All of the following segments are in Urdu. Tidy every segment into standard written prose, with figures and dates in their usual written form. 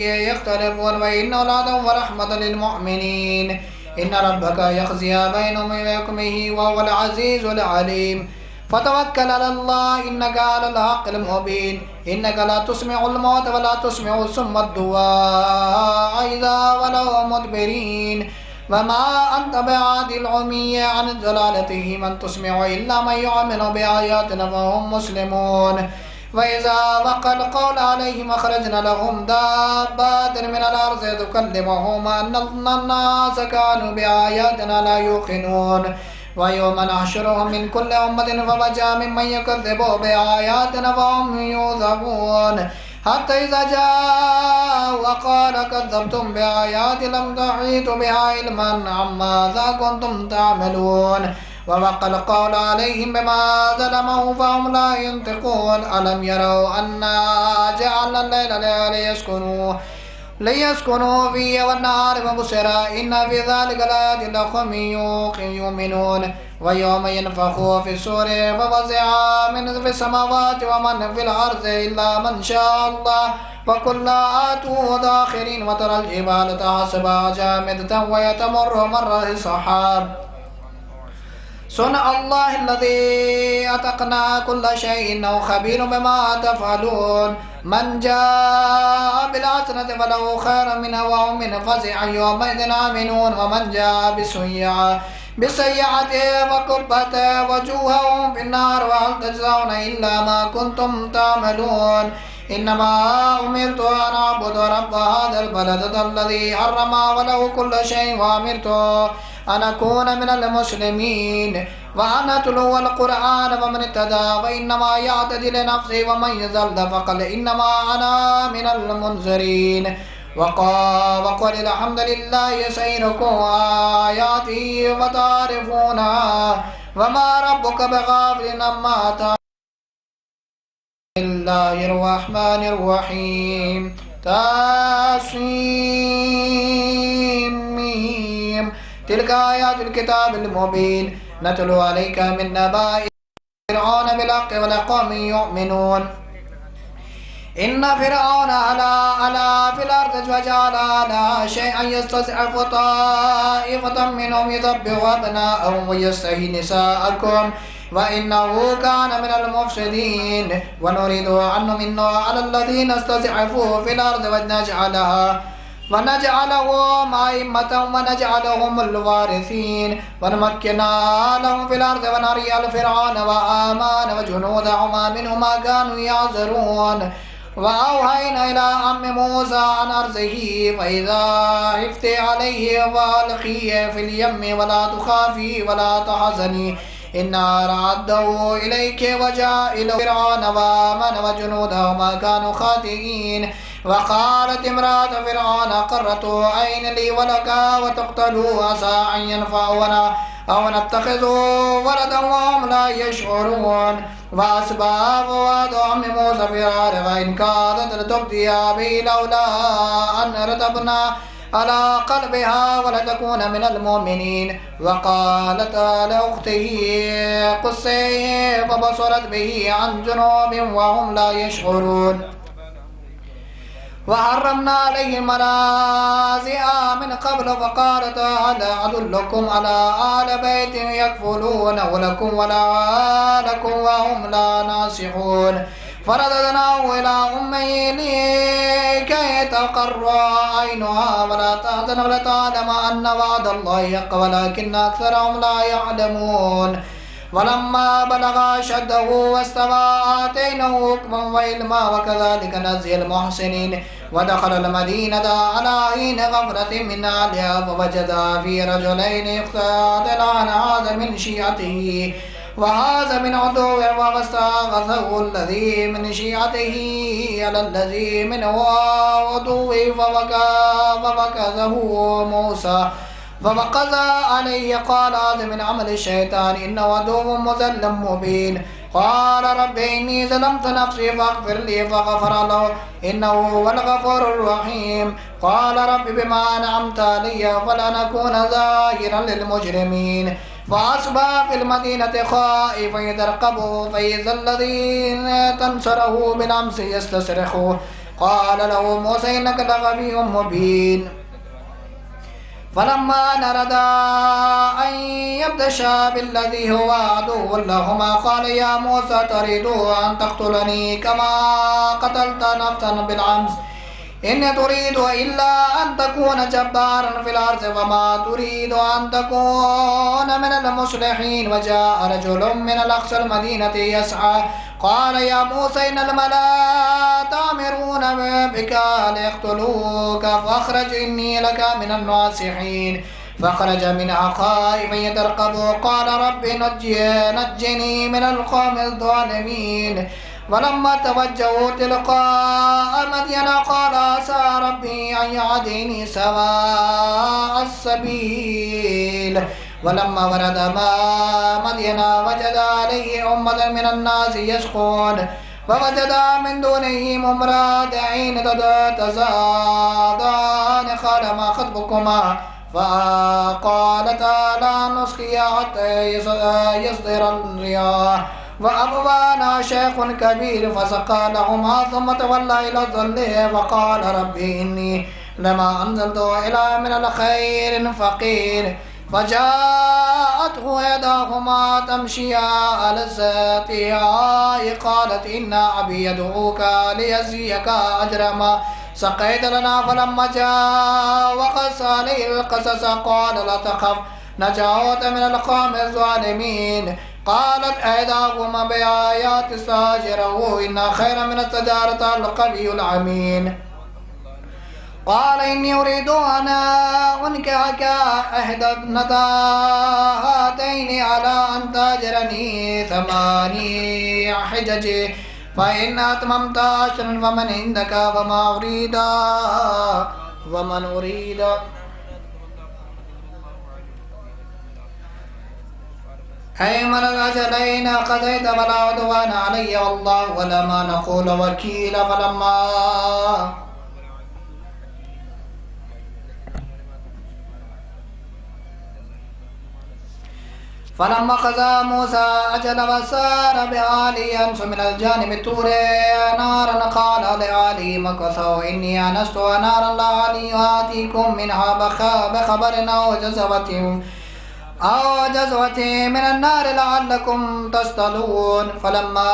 يختلفون وإن هدى ورحمة للمؤمنين إن ربك يقضي بينهم بحكمه وهو العزيز العليم فتوكل على الله إنك على الحق المبين إنك لا تسمع الموت ولا تسمع الصم الدعاء إذا ولوا مدبرين وما أنت بعاد العمي عن ضلالته من تسمع إلا من يؤمن بآياتنا فهم مسلمون وإذا وقع القول عليهم أخرجنا لهم دابات من الأرض تكلمهم أن الناس كانوا بآياتنا لا يوقنون ويوم نحشرهم من كل أمة فوجا ممن يكذب بآياتنا فهم يوذبون حتى إذا جاء وقال كذبتم بآيات لم تحيطوا بها علما عماذا كنتم تعملون ووقع القول عليهم بما ظلموا فهم لا ينطقون ألم يروا أنا جعلنا الليل ليسكنوا فيه والنهار مبصرا إن في ذلك لآيات لقوم يؤمنون ويوم ينفخ في الصور ففزع من في السماوات ومن في الأرض إلا من شاء الله وكلا آتوه داخرين وترى الجبال تحسبها جامدة ويتمر مر السحاب صنع الله الذي أتقنا كل شيء إنه خبير بما تفعلون من جاء بالحسنة فله خير منها وهم من فزع يومئذ آمنون ومن جاء بالسيئة فكبت وجوههم في النار وهل تجزون إلا ما كنتم تعملون إنما أمرت أن أعبد رب هذا البلد الذي حرم وله كل شيء وأمرت أن أكون من المسلمين وأن أتلو القرآن ومن اهتدى فإنما يهتدي لنفسه ومن يضل فقل إنما أنا من المنذرين وقل الحمد لله سيركم آياته وتعرفونها وما ربك بغافل عما تعملون. بسم الله الرحمن الرحيم تاسيم تلك آيات الكتاب المبين نتلو عليك من نبأ فرعون بالحق ولقوم يؤمنون إن فرعون علا في الأرض وجعل لها شيئا يستضعف طائفة منهم يذبح أبناءهم ويستحيي نساءكم وإنه كان من المفسدين ونريد أن نمن على الذين استضعفوا في الأرض ونجعلهم أئمة ونجعلهم الوارثين ونمكن لهم في الأرض ونري فرعون وآمان وجنودهما منهم ما كانوا يعذرون وأوحينا إلى أم موسى أن أرسله فإذا خفت عليه فألقيه في اليم ولا تخافي ولا تحزني إنا رده إليك وجاء فرعون وآمن وجنودهما كانوا خاطئين وقالت امرأة فرعون قرة عين لي ولك وتقتلوا عسى أن ينفعنا أو نتخذوا ولدا وهم لا يشعرون وأسباب فؤاد أم موسى فرعون فإن كادت لتبدي به لولا أن رتبنا على قلبها ولتكون من المؤمنين وقالت لأخته قصيه فبصرت به عن جنوب وهم لا يشعرون وحرمنا عليه منازع من قبل فقالت هل أدلكم على آل بيت يكفلونه لكم ولا لكم وهم لا ناصحون فرددناه إلى أمه لكي تقر عينها ولا تحزن ولتعلم أن وعد الله حق ولكن أكثرهم لا يعلمون ولما بلغ أشده واستوى آتيناه حكما وعلما وكذلك نجزي المحسنين ودخل المدينة على حين غفلة من أهلها فوجد في رجلين يقتتلان هذا من شيعته وهذا من عدوه فاستغاثه الذي من شيعته على الذي من عدوه فوكزه موسى فوقظ عليه قال هذا من عمل الشيطان إنه عدو مضل مبين قال رب إني ظلمت نفسي فاغفر لي فغفر له إنه هو الغفور الرحيم قال رب بما أنعمت علي فلن أكون ظاهرا للمجرمين فأصبح في المدينة خائفا يترقبه فإذا الذين تنصره بالأمس يستصرخه قال له موسى إنك لغوي مبين. فلما نرد أن يبدشا بالذي هو عدو لهما قال يا موسى تريد أن تقتلني كما قتلت نفسا بالأمس إن تريد إلا أن تكون جبارا في الأرض وما تريد أن تكون من المصلحين. وجاء رجل من أقصى المدينة يسعى قال يا موسى إن الملأ تأمرون بك ليقتلوك فاخرج إني لك من الناصحين. فخرج منها خائفا يترقب قال رب نجني من القوم الظالمين. ولما توجهوا تلقاء مدين قال عسى ربي أن يهديني سواء السبيل. ولما ورد ماء مدين وجد عليه أمة من الناس يسقون فوجد من دونهم امرأتين تزادان قال ما خطبكما فقالتا لا نسقي حتى يصدر الرياح وأبوانا شيخ كبير فسقى لهما ثم تولى إلى الظل وقال ربي إني لما أنزلت إلى من الخير فقير. فجاءته إحداهما تمشي على الزاتها قالت إن أبي يدعوك ليجزيك أجر ما سقيت لنا. فلما جاء وقص عليه القصص قال لا تخف نجوت من القوم الظالمين. قالت إحداهما بآيات استأجره إن خير من التجارة القوي الأمين. قال إني أريد أن أنكحك إحدى ابنتين على أن تأجرني 8 حجج فإن أتممت 10 فمن عندك ومن أريد أي من الأجلين قضيت فلا عدوان علي والله ولا ما نقول وكيل. فلما قضى موسى أجل وسار بآله ينس من الجانب الطور نارا قال لآله مكثوا إني آنست نارا لعلي آتيكم منها بخبر أو جزوة من النار لعلكم تصطلون. فلما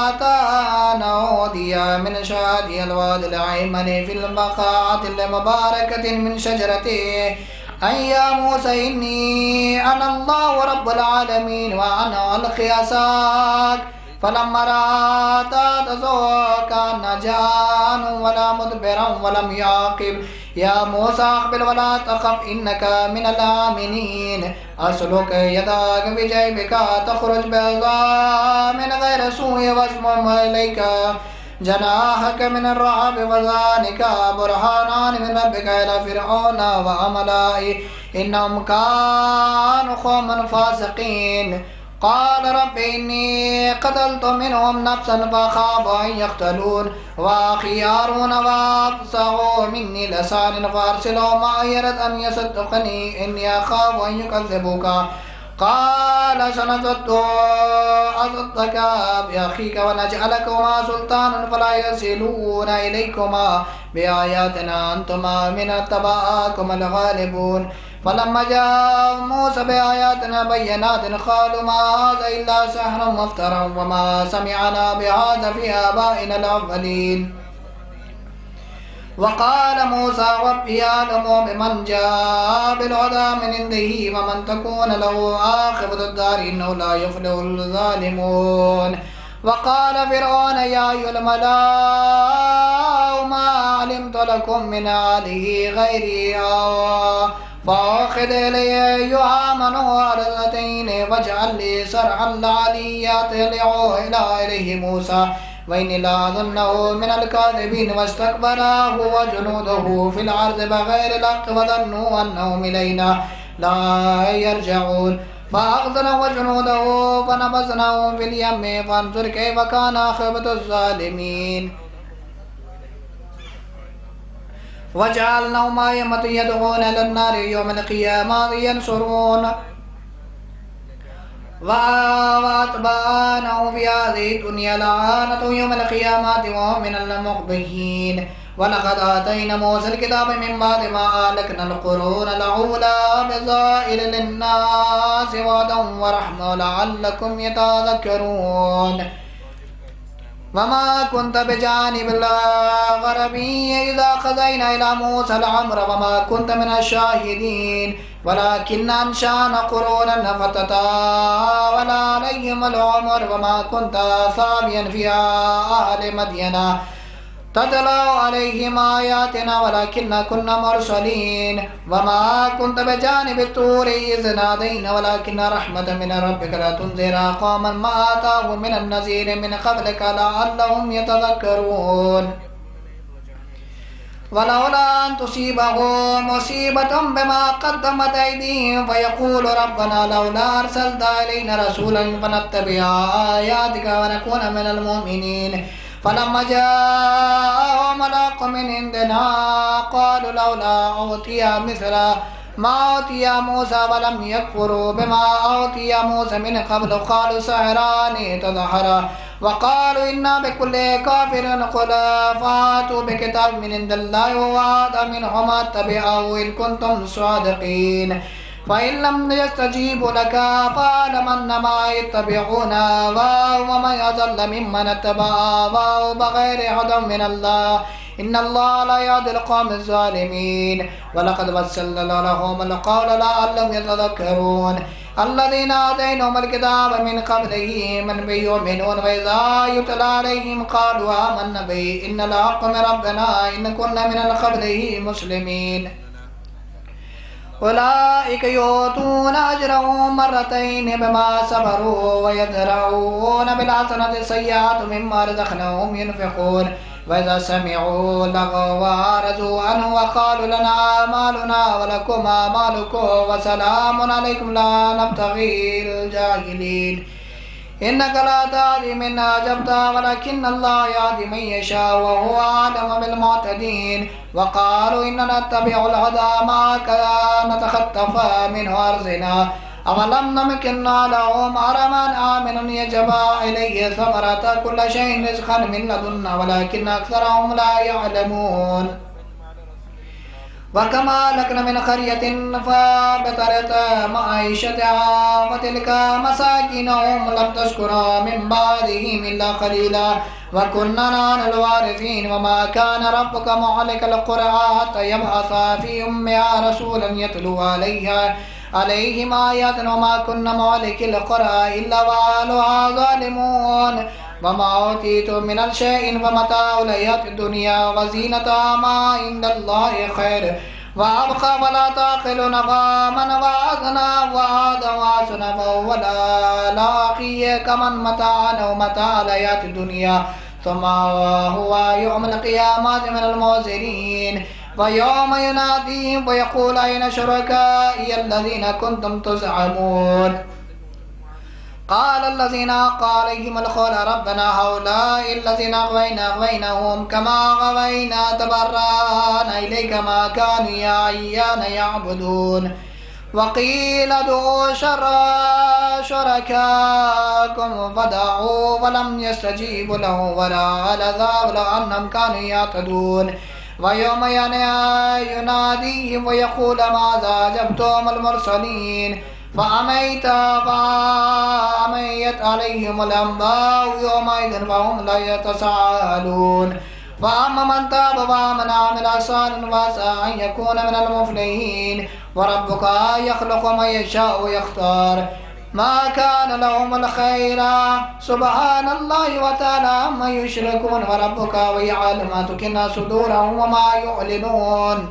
آتانا نودي من شادي الوادي الأيمن في البقعة المباركة من شجرته أن يا موسى إني أنا الله رب العالمين وأنا ألقي عصاك. فلما رأت تزوى كان جان ولا مدبرا ولم يعقب. يا موسى أقبل ولا تخف إنك من الآمنين. أسلك يدك في جيبك تخرج بيضاء من غير سوء واسمم إليك جناحك من الرعب وذلك برهانان من ربك إلى فرعون وعملائه إنهم كانوا قوما فاسقين. قال رب إني قتلت منهم نفسا فأخاف أن يقتلون وأخي هارون وأفصح مني لسانا فأرسله معي يرد أن يصدقني إني أخاف أن يكذبوك. قال سنصدق بأخيك ونجعلكما سلطانا فلا يصلون إليكما بآياتنا أنتما من اتبعكما الغالبون. فلما جاء موسى بآياتنا بينات قالوا ما هذا إلا سحر مفترى وما سمعنا بهذا في آبائنا الأولين. وقال موسى ربي أعلم بمن جاء بالهدى من عنده ومن تكون له عاقبة الدار إنه لا يفلح الظالمون. وقال فرعون يا أيها الملأ ما علمت لكم من آله غيري فأخذ إلي أيها من وردتين واجعل لي صرحا لعلي يطلع إليه موسى وإني لأظنه من الكاذبين. واستكبر هو وجنوده في الأرض بغير الحق وظنوا أنهم إلينا لا يرجعون. فأخذنا وجنوده فنبذناه في اليم فانظر كيف كان عاقبة الظالمين. وجعلناهم أئمة يدعون إلى النار يوم القيامة ينصرون وأتبعناه في هذه الدنيا لعنة يوم القيامة وهم من المقبحين. ولقد آتينا موسى الكتاب من بعد ما أهلكنا القرون الأولى بصائر للناس وهدى ورحمة لعلكم يتذكرون. وما كنت بجانب الغربي إذا قضينا إلى موسى الأمر وما كنت من الشاهدين ولكن أنشأنا قرونا فتطاول عليهم العمر وما كنت ثاويا في أهل مدين تتلو عليهم آياتنا ولكن كنا مرسلين. وما كنت بجانب الطور إذ نادينا ولكن رحمة من ربك لتنذر قوما ما آتاهم من النذير من قبلك لعلهم يتذكرون. ولولا أن تصيبهم مصيبة بما قدمت أيديهم فيقول ربنا لولا أرسلت إلينا رسولا فنتبع آياتك ونكون من المؤمنين. فلما جاءهم ملك من عندنا قالوا لولا أوتي مثل ما أوتي موسى ولم يكفروا بما أوتي موسى من قبل قالوا سحران تظاهرا وقالوا إنا بكل كافر قل فاتوا بكتاب من عند الله ووعد منهما اتبعه إن كنتم صادقين. فإن لم يستجيبوا لك فاعلم أنما يتبعون هواهم ومن أضل ممن اتبع هواه بغير هدى من الله إن الله لا يهدي القوم الظالمين. ولقد وصلنا لهم القول لعلهم يتذكرون. الذين آتيناهم الكتاب من قبله من به يؤمنون وإذا يتلى عليهم قالوا آمنا به إن الحق من ربنا إن كنا من قبله مسلمين. أولئك يؤتون أجرهم مرتين بما صبروا ويدرؤون بالحسنة السيئة مما رزقناهم ينفقون. وإذا سمعوا لغوا أعرضوا عنه وقالوا لنا أعمالنا ولكم أعمالكم وسلام عليكم لا نبتغي الجاهلين. إنك لا تهدي من أحببت ولكن الله يهدي من يشاء وهو أعلم بالمعتدين. وقالوا إننا نتبع الهدى معك نتخطف منه أرضنا أولم نمكن لهم حرما آمنا يجبى إليه ثمرة كل شيء رزقا من لدنا ولكن أكثرهم لا يعلمون. وكما أهلكنا من قرية فبطرت معيشتها فتلك مساكنهم لم تذكر من بعدهم إلا قليلا وكنا نحن الوارثين. وما كان ربك مهلك القرى حتى يبعث في أمها رسولا يتلو عليهم آيات وما كنا مهلك القرى إلا وأهلها ظالمون. وما أوتيتم من الشيء فمتاع الحياة الدنيا وزينتها ما عند الله خير وأبقى ولا تعقلون. فمن وعدنا وعدا وعسنا فهو لاقيه كمن متاعنا ومتاع الحياة الدنيا ثم هو يوم القيامة من المخسرين. ويوم يناديهم ويقول أين شركائي الذين كنتم تزعمون. قال الذين عليهم القول ربنا هؤلاء الذين أغويناهم كما غوينا تبرأنا إليك ما كانوا إيانا يعبدون. وقيل ادعوا شركاءكم فدعوا ولم يستجيبوا له ولا العذاب لو أنهم كانوا يعتدون. ويوم يناديهم ويقول ماذا أجبتم المرسلين فأميت عليهم الأنباء يومئذ فهم لا يتساءلون. فأما من تاب وآمن وعمل صالحا فعسى أن يكون من المفلحين. وربك يخلق من يشاء ويختار ما كان لهم الخير سبحان الله وتعالى عما يشركون. وربك ويعلم ما تكن صدورهم وما يعلنون.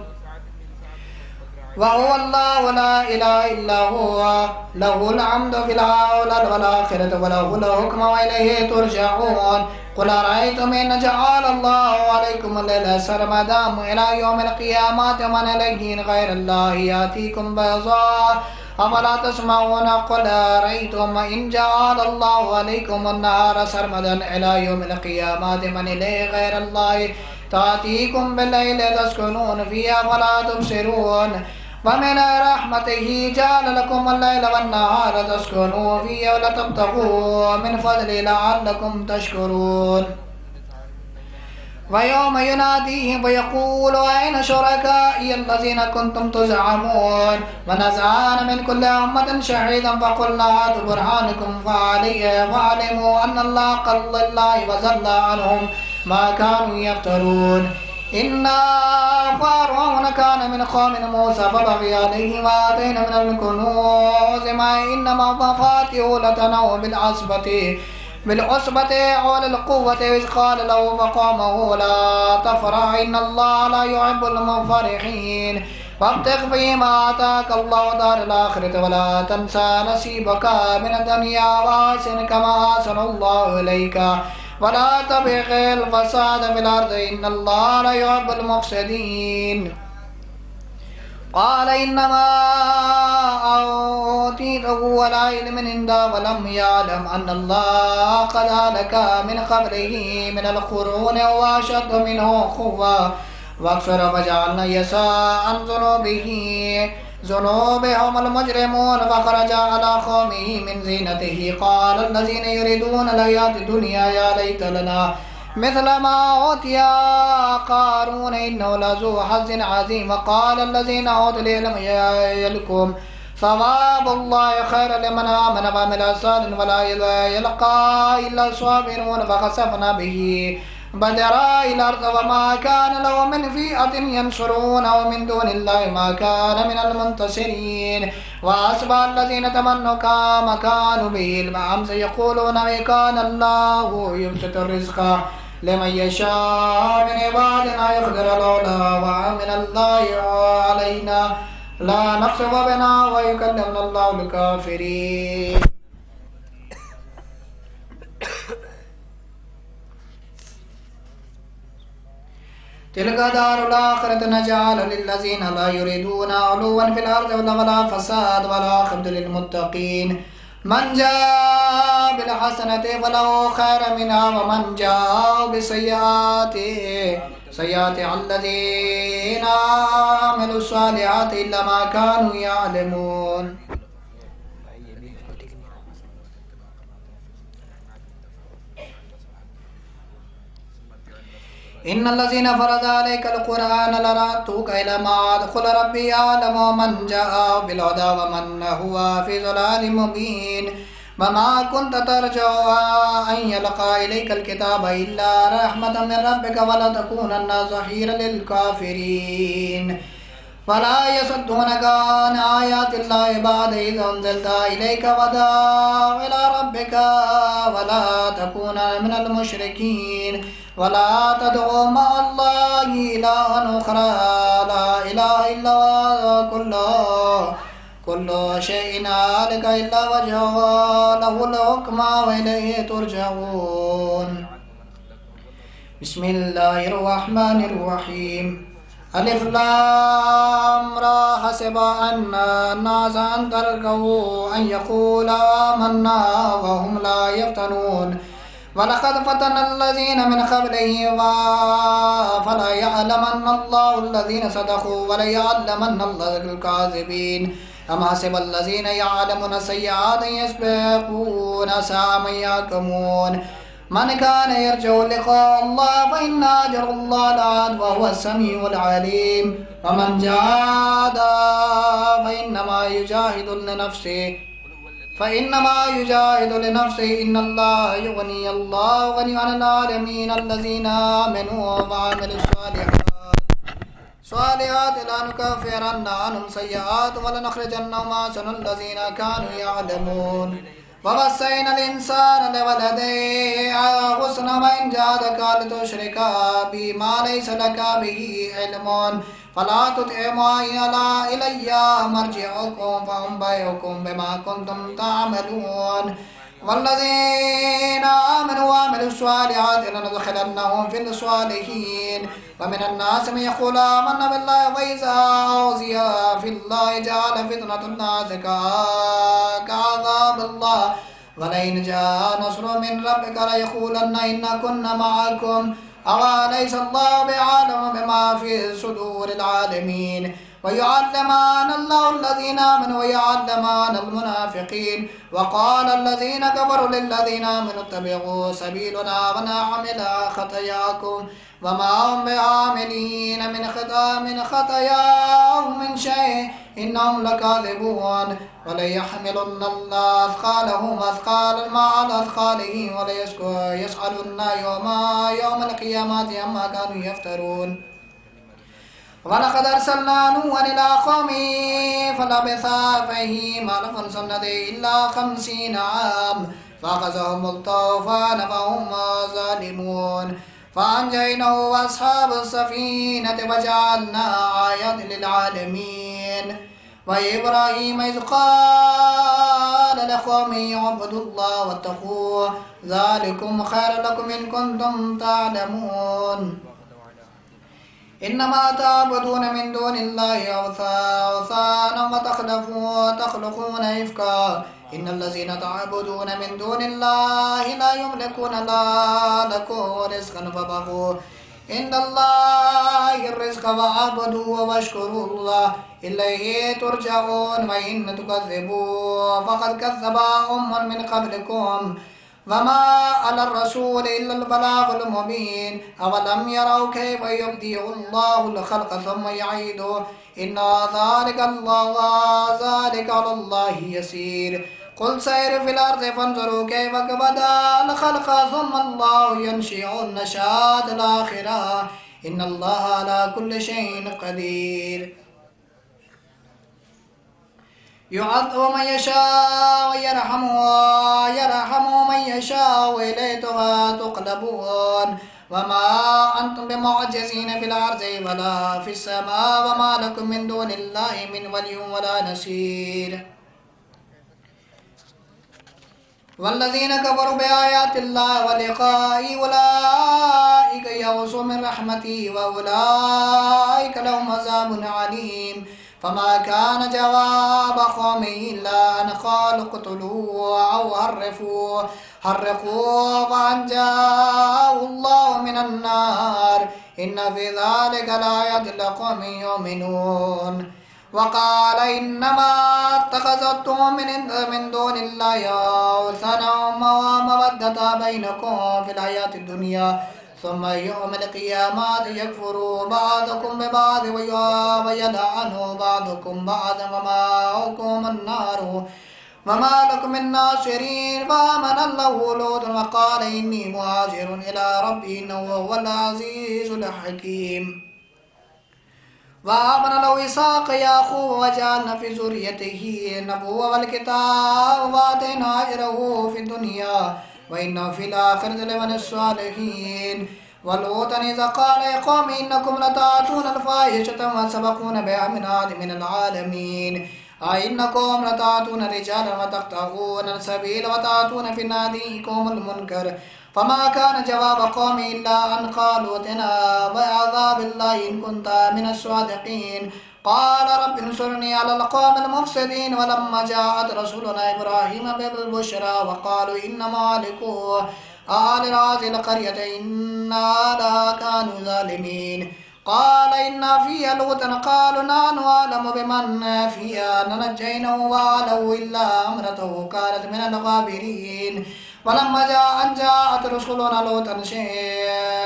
وهو الله لا إله إلا هو له الحمد في الأولى والآخرة وله الحكم وإليه ترجعون. قل أرأيتم إن جعل الله عليكم الليل سرمدا إلى يوم القيامة ومن إليه غير الله يأتيكم بيضاء أفلا تسمعون. قل أرأيتم إن جعل الله عليكم النهار سرمدا إلى يوم القيامة من إليه غير الله تأتيكم بالليل تسكنون فيه فلا تبصرون. ومن رحمته جعل لكم الليل والنهار تسكنوا فيه ولتبتغوا من فضله لعلكم تشكرون ويوم يناديهم ويقول أين شركائي الذين كنتم تزعمون ونزعنا من كل أمة شهيدا فقلنا هاتوا برهانكم فعلموا أن الله قل الله وزل عنهم ما كانوا يفترون إنا فرعون كان من قوم موسى فبغي عليه وآتينا من الكنوز ما إن مفاتيحه لتنوء بالعصبة أولي القوة إذ قال له فقومه لا تفرح إن الله لا يحب المفرحين وابتغ فيما آتاك الله دار الآخرة ولا تنسى نصيبك من الدنيا وأحسن كما أحسن الله إليك ولا تبغ الفساد في الأرض إن الله لا يحب المفسدين قال إنما أوتيته على علم عنده ولم يعلم أن الله قد هلك من قبله من القرون وأشد منه قوة واكثر فجعلنا يساء عن ذنوبهم المجرمون فخرج على قومه من زينته قال الذين يريدون الحياة الدنيا يا ليت لنا مثل ما أوتي قارون إنه لذو حظ عظيم وقال الذين أوتوا العلم يلكم ثواب الله خير لمن آمن وعمل صالحا ولا يلقى إلا الصابرون فخسفنا به بدرا إلى الأرض وما كان له من فئة ينصرونه من دون الله ما كان من المنتصرين وأصبح الذين تمنوا مكانوا به الأمس يقولون كان الله يبسط الرزق لمن يشاء من عبادنا يقدر لولا ومن الله علينا لا نقصف بنا ويكلمنا الله الكافرين تلك دار الآخرة نجعل للذين لا يريدون علوا في الأرض ولا فساد ولا عاقبة للمتقين من جاء بالحسنة فله خير منها ومن جاء بالسيئات على الذين عملوا الصالحات إلا ما كانوا يعلمون إن الذين فرض عليك القرآن لرأتوك إلى ما أدخل ربي أعلم من جاء بالهدى ومن هو في ضلال مبين وما كنت ترجو أن يلقى إليك الكتاب إلا رحمة من ربك ولتكونن ظهيرا للكافرين ولا يصدونك عن آيات الله بعد إذ أنزلت إليك وداع إلى ربك ولا تكون من المشركين ولا تدعو مع الله إلها أخرى لا إله إلا هو كل شيء هالك إلا وجهه له الحكم وإليه ترجعون بسم الله الرحمن الرحيم ألف لام را حسب أن الناس أن تركوا أن يقول آمنا وهم لا يفتنون ولقد فتن الذين من قبلهم فلا يعلمن الله الذين صدقوا ولا يعلمن الله الكاذبين أم حسب الذين يعلمون السيئات يسبقون ساء ما يحكمون من كان يرجو لقاء الله فإن أجر الله لآت وهو السميع العليم ومن جاهد فإنما يجاهد لنفسه إن الله يغني الله غني عن العالمين الذين آمنوا وعملوا الصالحات لنكفرن عنهم سيئات ولنخرجنهم أحسن الذين كانوا يعلمون ووصينا الإنسان لولده حسنا وإن جاهدك لتشرك بي ما ليس لك به علم فلا تطعهما إلي مرجعكم فأنبئكم بما كنتم تعملون والذين آمنوا وعملوا الصالحات لندخلنهم في الصالحين ومن الناس من يقول آمنا بالله وإذا أوذي في الله جعل فتنة الناس كعذاب الله ولئن جاء نصر من ربك ليقولن إنا كنا معكم أوليس الله بعالم بما في صدور العالمين ويعلمان الله الذين آمنوا ويعلمان المنافقين. وقال الذين كفروا للذين آمنوا اتبعوا سبيلنا ونعمل خطاياكم وما هم بعاملين من خطاياهم من شيء إنهم لكاذبون. وليحملن الله أثقالهم أثقالا مع أثقالهم وليسألن يوم القيامة عما كانوا يفترون. ولقد أرسلنا نوحا إلى قومه فلبث فيهم ألف سنة إلا 50 عام فأخذهم الطوفان فهم ظالمون. فأنجيناه وأصحاب السفينة وجعلنا آية للعالمين. وإبراهيم إذ قال لقومه اعبدوا الله واتقوه ذلكم خير لكم إن كنتم تعلمون. إنما تعبدون من دون الله أوثانا وتخلقون إفكا إن الذين تعبدون من دون الله لا يملكون لكم رزقا فبغوا عند الله الرزق واعبدوه واشكروا الله إليه ترجعون. وإن تكذبوا فقد كذب من قبلكم وما على الرسول إلا البلاغ المبين. أولم يروا كيف يبدئ الله الخلق ثم يعيده إن ذلك على الله يسير. قل سيروا في الأرض فانظروا كيف بدأ الخلق ثم الله ينشئ النشأة الآخرة إن الله على كل شيء قدير. يعذب من يشاء ويرحم من يشاء وإليه تقلبون. وما أنتم بمعجزين في الأرض ولا في السماء وما لكم من دون الله من ولي ولا نصير. والذين كفروا بآيات الله ولقائه أولئك يئسوا من رحمتي وأولئك لهم عذاب عليم. فما كان جواب قومه إلا أن قالوا اقتلوه أو حرقوه فأنجاه الله من النار إن في ذلك لآيات لقوم يؤمنون. وقال إنما اتخذتم من دون الله أوثانا ومودة بينكم في الحياة الدنيا ثم يوم القيامة يكفر بعضكم ببعض ويلعن بعضكم بعضا ومأواكم النار وما لكم من ناصرين. فآمن الله لوط وقال إني مهاجر إلى ربي إنه هو العزيز الحكيم. وآمن له إسحاق يعقوب وجعلنا في ذريته النبوة والكتاب وآتيناه أجره في الدنيا وإنه في الآخرة لمن الصالحين. ولوطا إذا قال يا قوم إنكم لتأتون الفاحشة وتسبقون بها من أحد من العالمين أئنكم لتأتون رجالا وتقطعون السبيل وتأتون في ناديكم المنكر. فما كان جواب قوم إلا أن قالوا ائتنا بعذاب الله إن كنت من الصادقين. قال رب انصرني على القوم المفسدين. ولما جاءت رسولنا إبراهيم بالبشرى وقالوا إنما مالكوا أهل هذه القرية إنا كانوا ظالمين. قال إن فيها لوطا قالوا نحن أعلم بمن فيها ننجيناه وأهله إلا امرأته كانت من الغابرين. ولما جاءت رسلنا لوطا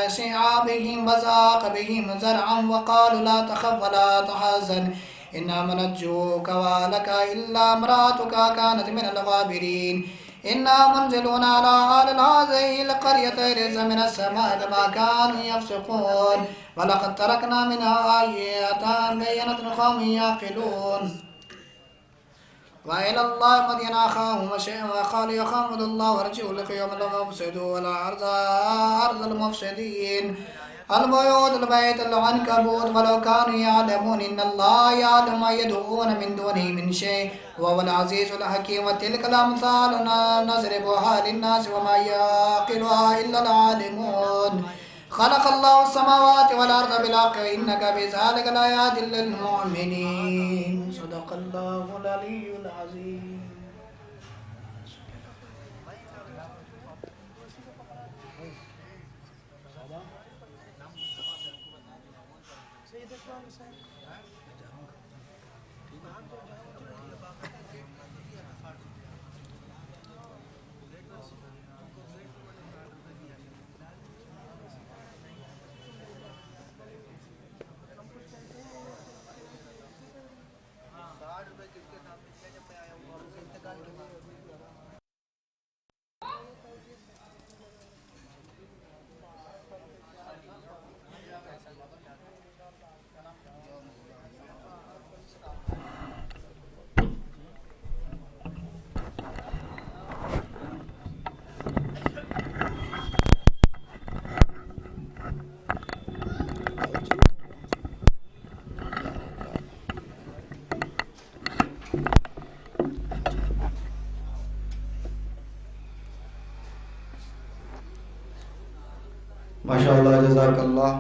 سيء بهم وضاق بهم ذرعا وقالوا لا تخف ولا تحزن إنا منجوك وأهلك إلا امرأتك كانت من الغابرين. إنا منزلون على أهل هذه القرية رزقا من السماء بما كانوا يفسقون ولقد تركنا منها آية بينة قوم يعقلون. وإلى الله مدين أخاهم وقالوا يا قوم الله وارجعوا لقيام المفسدون ولا أرض المفسدين البيوت البيت العنكبوت ولو كانوا يعلمون إن الله يعلم ما يدعون من دونه من شيء وهو العزيز الحكيم. وتلك الأمثال نضربها للناس وما يعقلها إلا العالمون. خلق الله السماوات والأرض بالحق إنك في ذلك لآيات للمؤمنين. صدق الله العلي العظيم. جزاک اللہ۔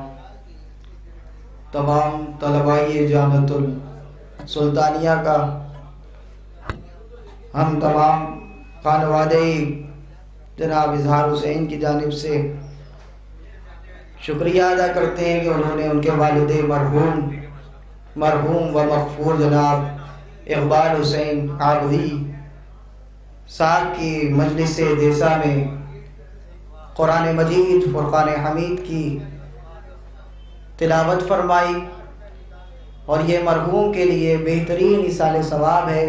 تمام طلبائی جامعۃ السلطانیہ کا ہم تمام خانوادہ جناب اظہار حسین کی جانب سے شکریہ ادا کرتے ہیں کہ انہوں نے ان کے والد مرحوم و مغفور جناب اقبال حسین عابدی صاحب کی مجلس دیسا میں قرآن مجید فرقان حمید کی تلاوت فرمائی، اور یہ مرحوم کے لیے بہترین ایصال ثواب ہے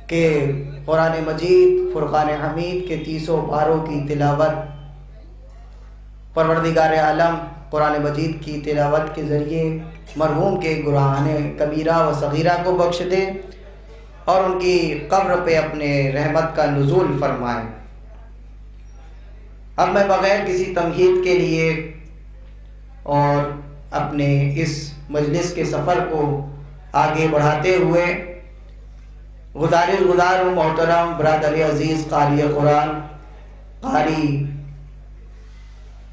کہ قرآن مجید فرقان حمید کے 30 پاروں کی تلاوت پروردگار عالم قرآن مجید کی تلاوت کے ذریعے مرحوم کے گناہان کبیرہ و صغیرہ کو بخش دے اور ان کی قبر پہ اپنے رحمت کا نزول فرمائے۔ اب میں بغیر کسی تمہید کے لیے اور اپنے اس مجلس کے سفر کو آگے بڑھاتے ہوئے گزار ہوں محترم برادر عزیز قاری قرآن قاری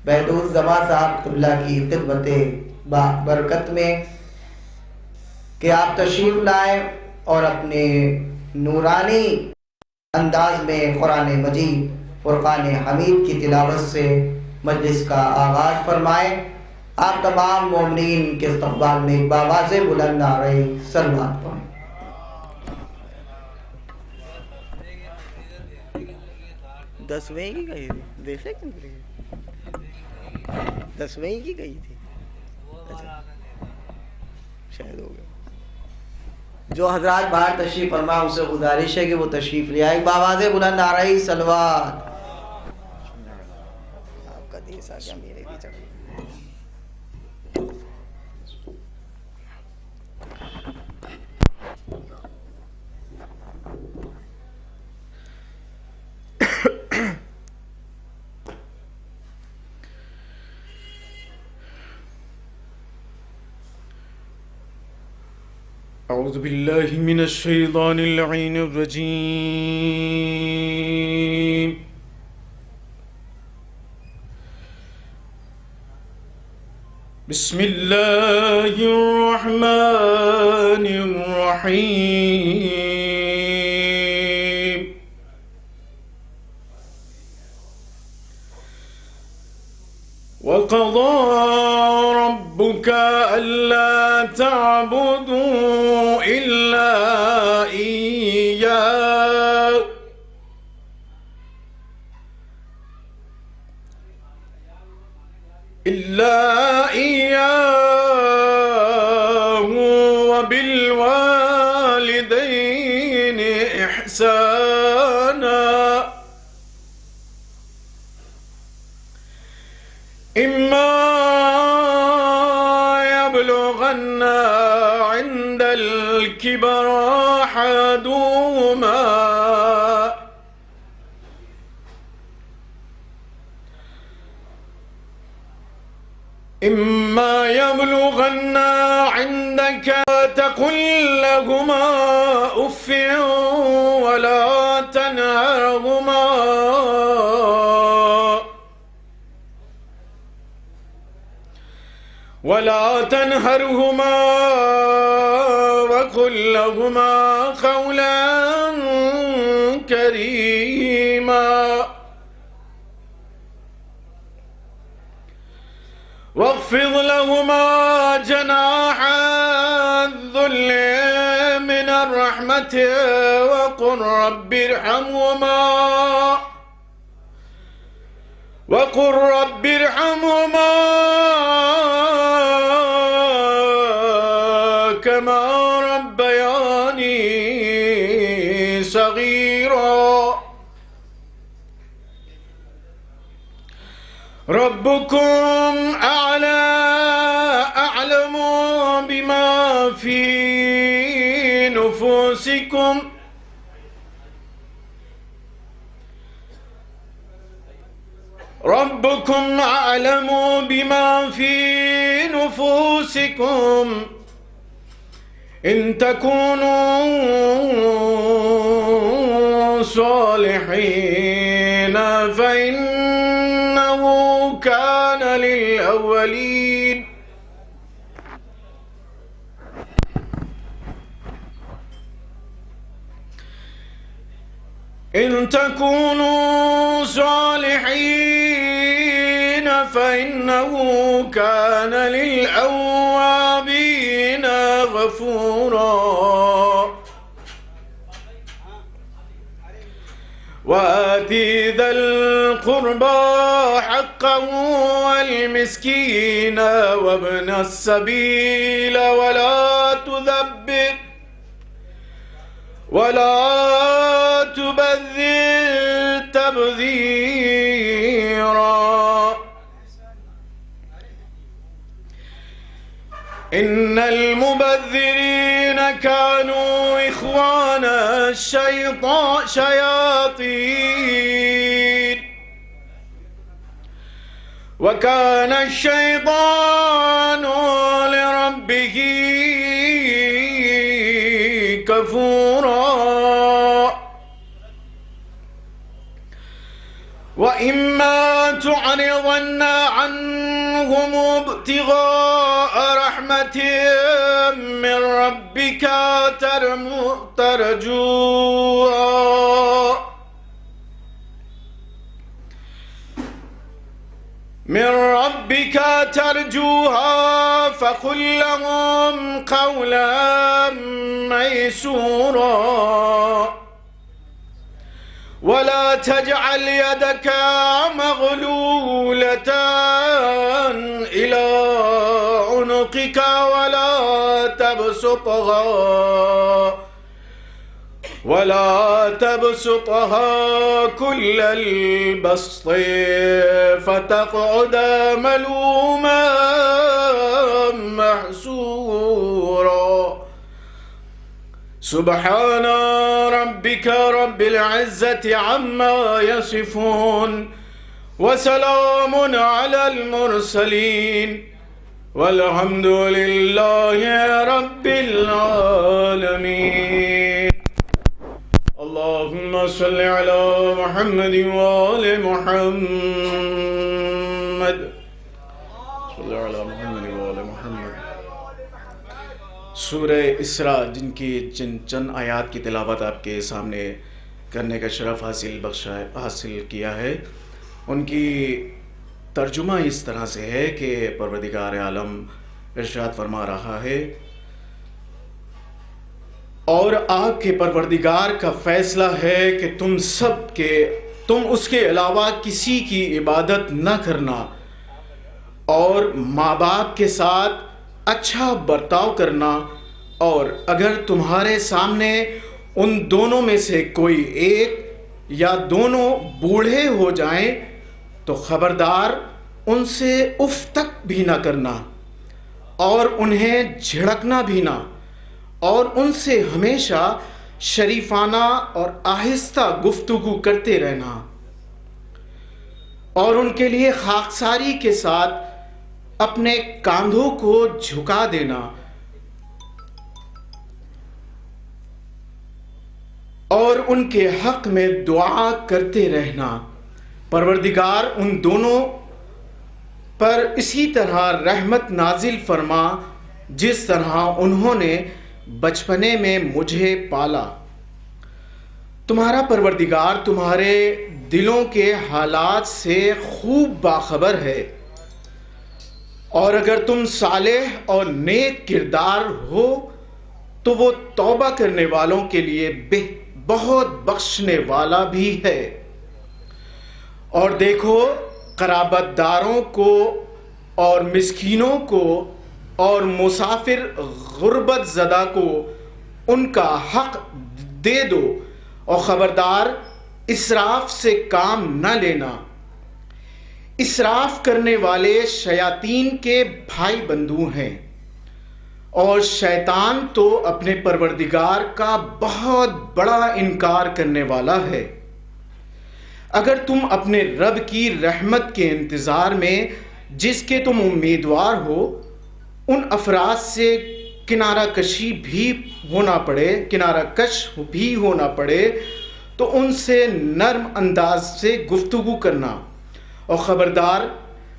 بہدوالزماں صاحب قبلہ کی خدمت برکت میں کہ آپ تشریف لائیں اور اپنے نورانی انداز میں قرآن مجید فرقان حمید کی تلاوت سے مجلس کا آغاز فرمائیں۔ آپ تمام مومنین کے استقبال میں بآواز بلند نعرہ صلوات پڑھیں۔ 10ویں کی گئی تھی، دیکھے کن 10ویں کی گئی تھی، اچھا شاید ہو گیا۔ جو حضرات باہر تشریف فرما ان سے گزارش ہے کہ وہ تشریف لے آئے بآواز بلند نعرہ صلوات۔ آپ کا دیس آ گیا، میرے بھی چڑھ گیا۔ اعوذ باللہ من الشیطان اللعین الرجیم۔ بسم اللہ الرحمن الرحیم۔ وقضى ربك ألا تعبدوا إلا إياه وبالوالدين إحسانا إما يبلغن عند الكبر أحدهما عندك تقل لهما أف ولا تنهرهما وقل لهما قولا كريما واخفض لهما جناح الذل من الرحمة وقل رب ارحمهما كما ربياني صغيرا ربكم أعلم بما في نفوسكم إن تكونوا صالحين فإنه كان الأولين إن تكونوا صالحين فإنه كان للأوابين غفورا وآتي ذا القربى حقه والمسكين وابن السبيل ولا تبذر تبذيرا إن المبذرين كانوا إخوان الشياطين وكان الشيطان لربه كفورا وإما تعرضن عنهم ابتغاء رحمة من ربك ترجوها فقل لهم قولا ميسورا ولا تجعل يدك مغلولة إلى عنقك ولا تبسطها كل البسط فتقعد ملوما محسورا سبحان ربك رب العزة عما يصفون وسلام على المرسلين والحمد لله رب العالمين اللهم صل على محمد وآل محمد صل على محمد وآل محمد سورہ اسراء جن کی چند آیات کی تلاوت آپ کے سامنے کرنے کا شرف حاصل کیا ہے، ان کی ترجمہ اس طرح سے ہے کہ پروردگار عالم ارشاد فرما رہا ہے، اور آپ کے پروردگار کا فیصلہ ہے کہ تم اس کے علاوہ کسی کی عبادت نہ کرنا اور ماں باپ کے ساتھ اچھا برتاؤ کرنا، اور اگر تمہارے سامنے ان دونوں میں سے کوئی ایک یا دونوں بوڑھے ہو جائیں تو خبردار ان سے اف تک بھی نہ کرنا اور انہیں جھڑکنا بھی نہ، اور ان سے ہمیشہ شریفانہ اور آہستہ گفتگو کرتے رہنا، اور ان کے لیے خاکساری کے ساتھ اپنے کاندھوں کو جھکا دینا، اور ان کے حق میں دعا کرتے رہنا۔ پروردگار ان دونوں پر اسی طرح رحمت نازل فرما جس طرح انہوں نے بچپنے میں مجھے پالا۔ تمہارا پروردگار تمہارے دلوں کے حالات سے خوب باخبر ہے، اور اگر تم صالح اور نیک کردار ہو تو وہ توبہ کرنے والوں کے لیے بہت بخشنے والا بھی ہے۔ اور دیکھو، قرابت داروں کو اور مسکینوں کو اور مسافر غربت زدہ کو ان کا حق دے دو، اور خبردار اسراف سے کام نہ لینا۔ اسراف کرنے والے شیاطین کے بھائی بندو ہیں، اور شیطان تو اپنے پروردگار کا بہت بڑا انکار کرنے والا ہے۔ اگر تم اپنے رب کی رحمت کے انتظار میں جس کے تم امیدوار ہو ان افراد سے کنارہ کش بھی ہونا پڑے تو ان سے نرم انداز سے گفتگو کرنا، اور خبردار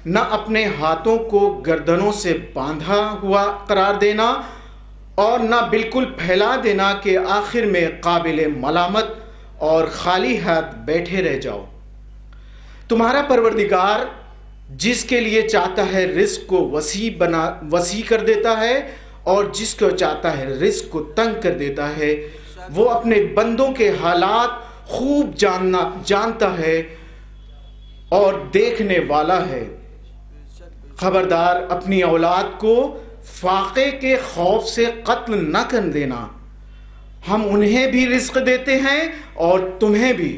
نہ اپنے ہاتھوں کو گردنوں سے باندھا ہوا قرار دینا اور نہ بالکل پھیلا دینا کہ آخر میں قابل ملامت اور خالی ہاتھ بیٹھے رہ جاؤ۔ تمہارا پروردگار جس کے لیے چاہتا ہے رزق کو وسیع کر دیتا ہے اور جس کو چاہتا ہے رزق کو تنگ کر دیتا ہے۔ وہ اپنے بندوں کے حالات خوب جانتا ہے اور دیکھنے والا ہے۔ خبردار اپنی اولاد کو فاقے کے خوف سے قتل نہ کر دینا۔ ہم انہیں بھی رزق دیتے ہیں اور تمہیں بھی۔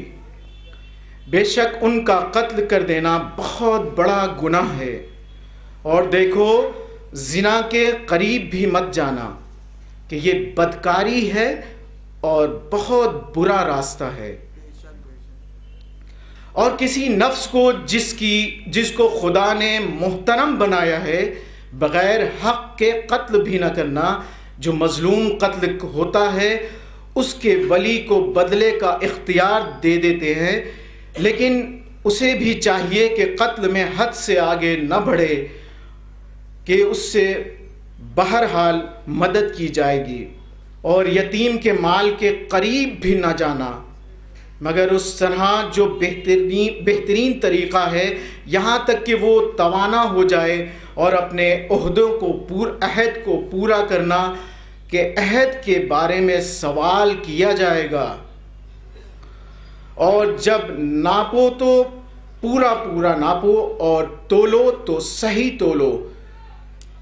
بے شک ان کا قتل کر دینا بہت بڑا گناہ ہے۔ اور دیکھو زنا کے قریب بھی مت جانا کہ یہ بدکاری ہے اور بہت برا راستہ ہے۔ اور کسی نفس کو جس کو خدا نے محترم بنایا ہے بغیر حق کے قتل بھی نہ کرنا۔ جو مظلوم قتل ہوتا ہے اس کے ولی کو بدلے کا اختیار دے دیتے ہیں، لیکن اسے بھی چاہیے کہ قتل میں حد سے آگے نہ بڑھے، کہ اس سے بہرحال مدد کی جائے گی۔ اور یتیم کے مال کے قریب بھی نہ جانا مگر اس طرح جو بہترین طریقہ ہے، یہاں تک کہ وہ توانا ہو جائے، اور اپنے عہدوں کو عہد کو پورا کرنا کہ عہد کے بارے میں سوال کیا جائے گا۔ اور جب ناپو تو پورا ناپو اور تولو تو صحیح تولو،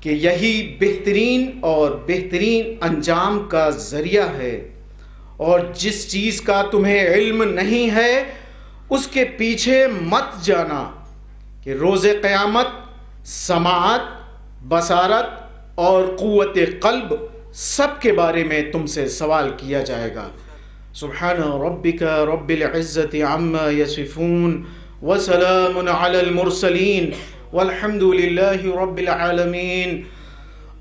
کہ یہی بہترین انجام کا ذریعہ ہے۔ اور جس چیز کا تمہیں علم نہیں ہے اس کے پیچھے مت جانا، کہ روز قیامت سماعت، بصارت اور قوت قلب سب کے بارے میں تم سے سوال کیا جائے گا۔ سبحان ربک رب العزت عما یصفون وسلام علی المرسلین والحمد للہ رب العالمین۔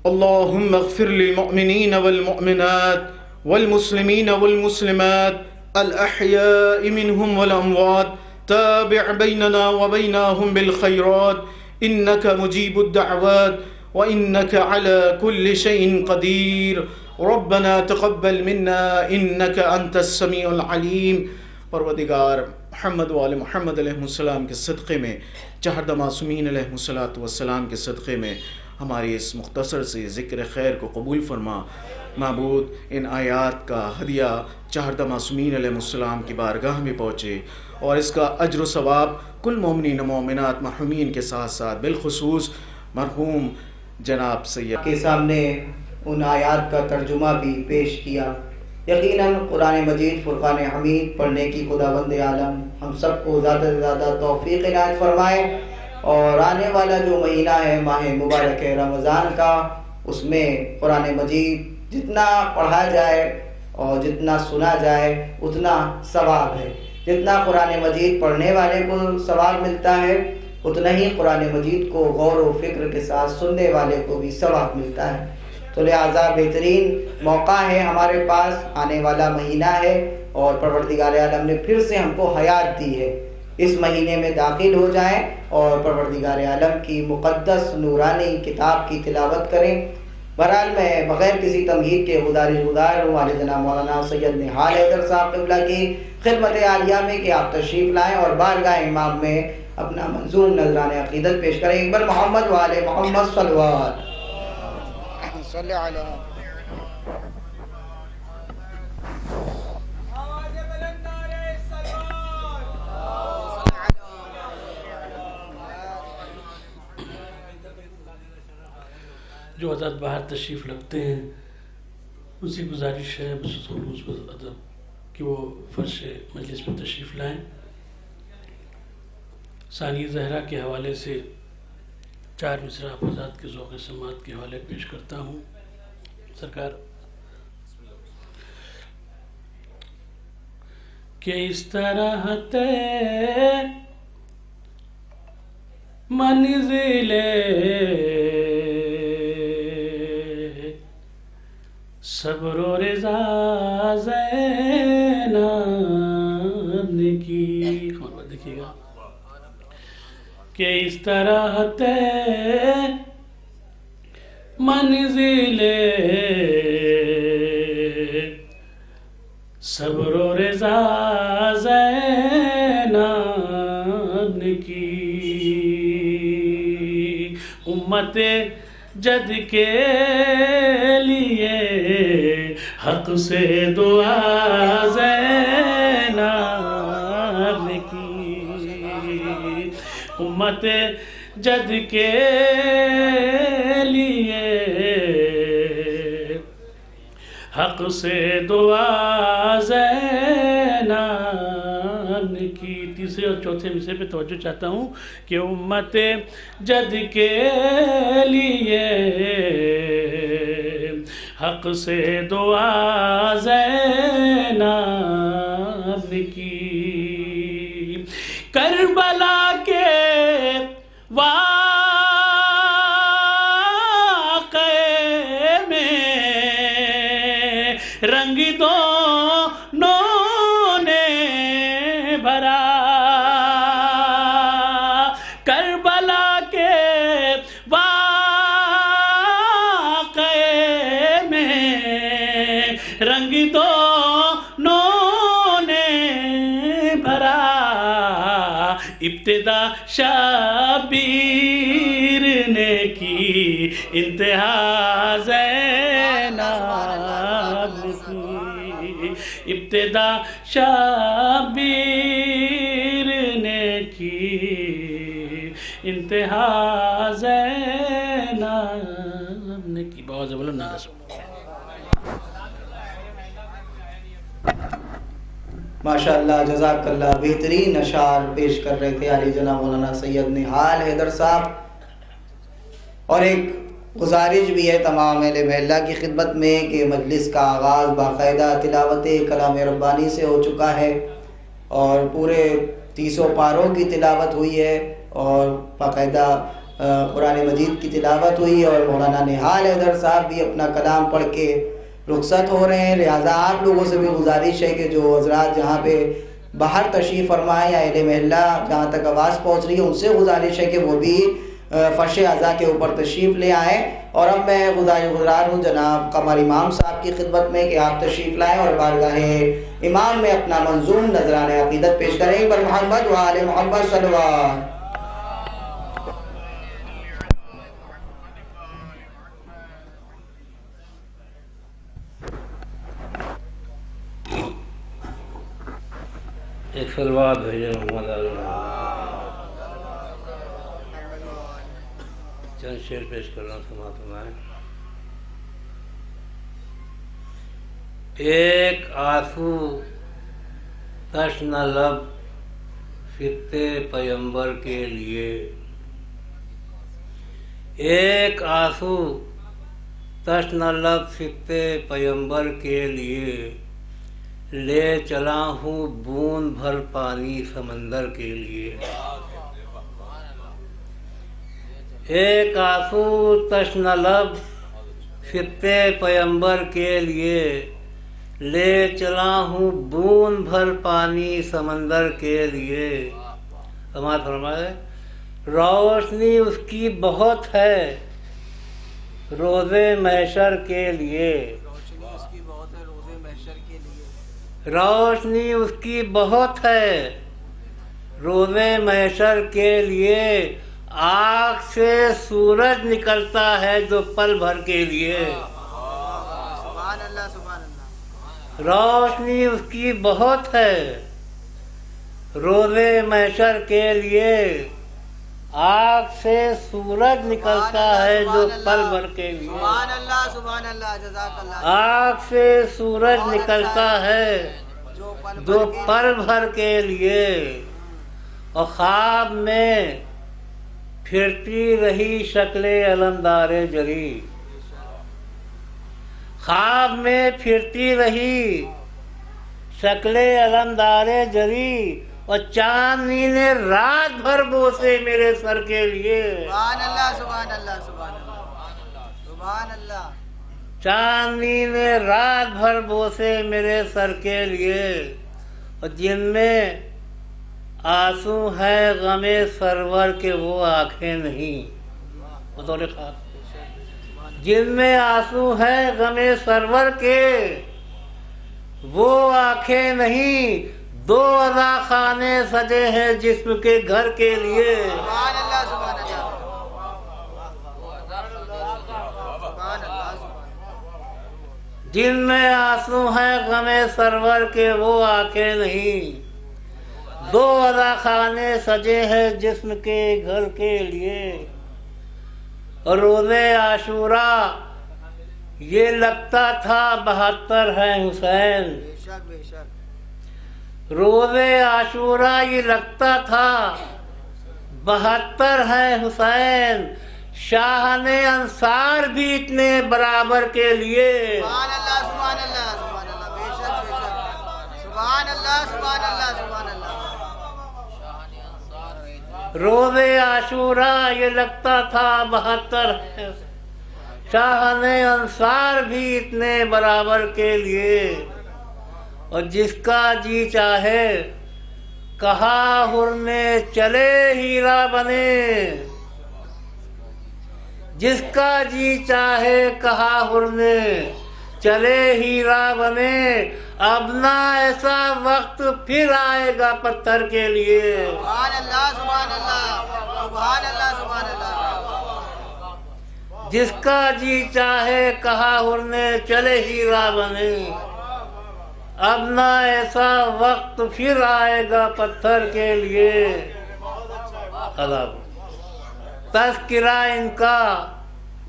اللہم اغفر للمؤمنین والمؤمنات والمسلمین والمسلمات الأحياء منهم والأموات تابع بيننا وبينهم بالخيرات إنك مجيب الدعوات وإنك على كل شيء قدير ربنا تقبل منا إنك أنت السميع العليم۔ پروردگار محمد و آل محمد علیہ السلام کے صدقے میں، چہردہ معصومین علیہ السلام کے صدقے میں ہماری اس مختصر سے ذکر خیر کو قبول فرما۔ معبود ان آیات کا ہدیہ چہردہ معصومین علیہ السلام کی بارگاہ میں پہنچے، اور اس کا اجر و ثواب کل مومنین و مومنات محرومین کے ساتھ ساتھ بالخصوص مرحوم جناب سید کے سامنے ان آیات کا ترجمہ بھی پیش کیا۔ یقیناً قرآن مجید فرقان حمید پڑھنے کی خداوند عالم ہم سب کو زیادہ سے زیادہ توفیق عنایت فرمائے، اور آنے والا جو مہینہ ہے ماہ مبارک رمضان کا، اس میں قرآن مجید جتنا پڑھا جائے اور جتنا سنا جائے اتنا ثواب ہے۔ جتنا قرآن مجید پڑھنے والے کو ثواب ملتا ہے اتنا ہی قرآن مجید کو غور و فکر کے ساتھ سننے والے کو بھی ثواب ملتا ہے۔ تو لہٰذا بہترین موقع ہے ہمارے پاس، آنے والا مہینہ ہے، اور پروردگار عالم نے پھر سے ہم کو حیات دی ہے۔ اس مہینے میں داخل ہو جائیں اور پروردگار عالم کی مقدس نورانی کتاب کی تلاوت کریں۔ بہرحال میں بغیر کسی تمہید کے گزار ہوں والد جناب مولانا سید نہال حیدر صاحب قبلہ کی خدمت عالیہ میں کہ آپ تشریف لائیں اور بارگاہ امام میں اپنا منظوم نذران عقیدت پیش کریں۔ اکبر محمد وآل محمد صلوات صلی علیہ جو حضرات باہر تشریف رکھتے ہیں ان سے گزارش ہے بخصوص ادب کہ وہ فرش مجلس پر تشریف لائیں۔ ثانیہ زہرا کے حوالے سے 4 مصرع حضرات کے ذوق سماعت کے حوالے پیش کرتا ہوں۔ سرکار کہ اس طرح منزل صبر و رضا زینب کی، دیکھیے گا کہ اس طرح تے منزل صبر و رضا زینب کی امت جد کے لیے حق سے دعا زینب کی امت جد کے لیے حق سے دعا زینب کی. تیسرے اور چوتھے مصرے پہ توجہ چاہتا ہوں کہ امت جد کے لیے حق سے دعا زینب کی. کربلا کے واقعے میں رنگ دونوں نے بھرا. کربلا کے واقعے میں رنگ دونوں نے بھرا. ابتدا شبیر نے کی انتہا زینب کی. ابتدا شبیر نے کی انتہا زینب نے کی. بہت زبردست نعرہ سن. ماشاءاللہ جزاک اللہ. بہترین اشعار پیش کر رہے تھے علی جناب مولانا سید نہال حیدر صاحب. اور ایک گزارش بھی ہے تمام اہل محلہ کی خدمت میں کہ مجلس کا آغاز باقاعدہ تلاوت کلام ربانی سے ہو چکا ہے اور پورے 30 پاروں کی تلاوت ہوئی ہے اور باقاعدہ قرآن مجید کی تلاوت ہوئی اور مولانا نہال حیدر صاحب بھی اپنا کلام پڑھ کے رخصت ہو رہے ہیں. لہٰذا آپ لوگوں سے بھی گزارش ہے کہ جو حضرات جہاں پہ باہر تشریف فرمائیں یا اہل محلہ جہاں تک آواز پہنچ رہی ہے ان سے گزارش ہے کہ وہ بھی فرش اعضاء کے اوپر تشریف لے آئیں. اور اب میں گزار ہوں جناب قمر امام صاحب کی خدمت میں کہ آپ تشریف لائیں اور بارگاہ امام میں اپنا منظوم نذرانہ عقیدت پیش کریں. بر محمد و آل محمد صلوات. ایک صلوات بھیجے محمد اللہ. چند شعر پیش کر رہا ہوں سماعت فرمائیں. ایک آنسو تشن لب خطے پیمبر کے لیے. ایک آنسو تشن لب خطے پیمبر کے لیے لے چلا ہوں بوند بھر پانی سمندر کے لیے. ایک آنسو تشن لب خطے پیمبر کے لیے لے چلا ہوں بوند بھر پانی سمندر کے لیے. سماعت فرمائے. روشنی اس کی بہت ہے روزے محشر کے لیے. روشنی اس کی بہت ہے روزے محشر کے لیے. آنکھ سے سورج نکلتا ہے جو پل بھر کے لیے. سبحان اللہ سبحان اللہ. روشنی اس کی بہت ہے روزے محشر کے لیے. آنکھ سے سورج نکلتا ہے جو پل بھر کے لیے. سبحان اللہ سبحان اللہ. جزاک اللہ. آنکھ سے سورج نکلتا ہے جو پل بھر کے لیے. اور خواب میں پھرتی رہی شکل علمدار جری. خواب میں پھرتی رہی شکل علمدار جری اور چاندنی نے رات بھر بوسے میرے سر کے لیے. سبحان اللہ سبحان اللہ سبحان اللہ سبحان اللہ. چاندنی نے رات بھر بوسے میرے سر کے لیے. اور جن میں آنسو ہے غم سرور کے وہ آنکھیں نہیں، بطور خاص جن میں آنسو ہے غم سرور کے وہ آنکھیں نہیں، دو ادا خانے سجے ہیں جسم کے گھر کے لیے۔ جن میں آنسو ہیں غم سرور کے وہ آنکھیں نہیں، دو ادا خانے سجے ہیں جسم کے گھر کے لیے۔ روز عاشوراء یہ لگتا تھا 72 ہے حسین، روز عاشوراء یہ لگتا تھا 72 ہے حسین، شاہ نے انصار بھی اتنے برابر کے لیے۔ سبحان اللہ سبحان اللہ سبحان اللہ، بے شک بے شک، سبحان اللہ سبحان اللہ سبحان اللہ۔ روز عاشوراء یہ لگتا تھا 72 ہے، شاہ نے انصار بھی اتنے برابر کے لیے۔ اور جس کا جی چاہے کہا حر نے چلے ہیرا بنے، جس کا جی چاہے کہا حر نے چلے ہیرا بنے، اب نہ ایسا وقت پھر آئے گا پتھر کے لیے۔ سبحان اللہ سبحان اللہ سبحان اللہ سبحان اللہ۔ جس کا جی چاہے کہا حر نے چلے ہیرا بنے، اب نہ ایسا وقت پھر آئے گا پتھر کے لیے۔ تذکرہ ان کا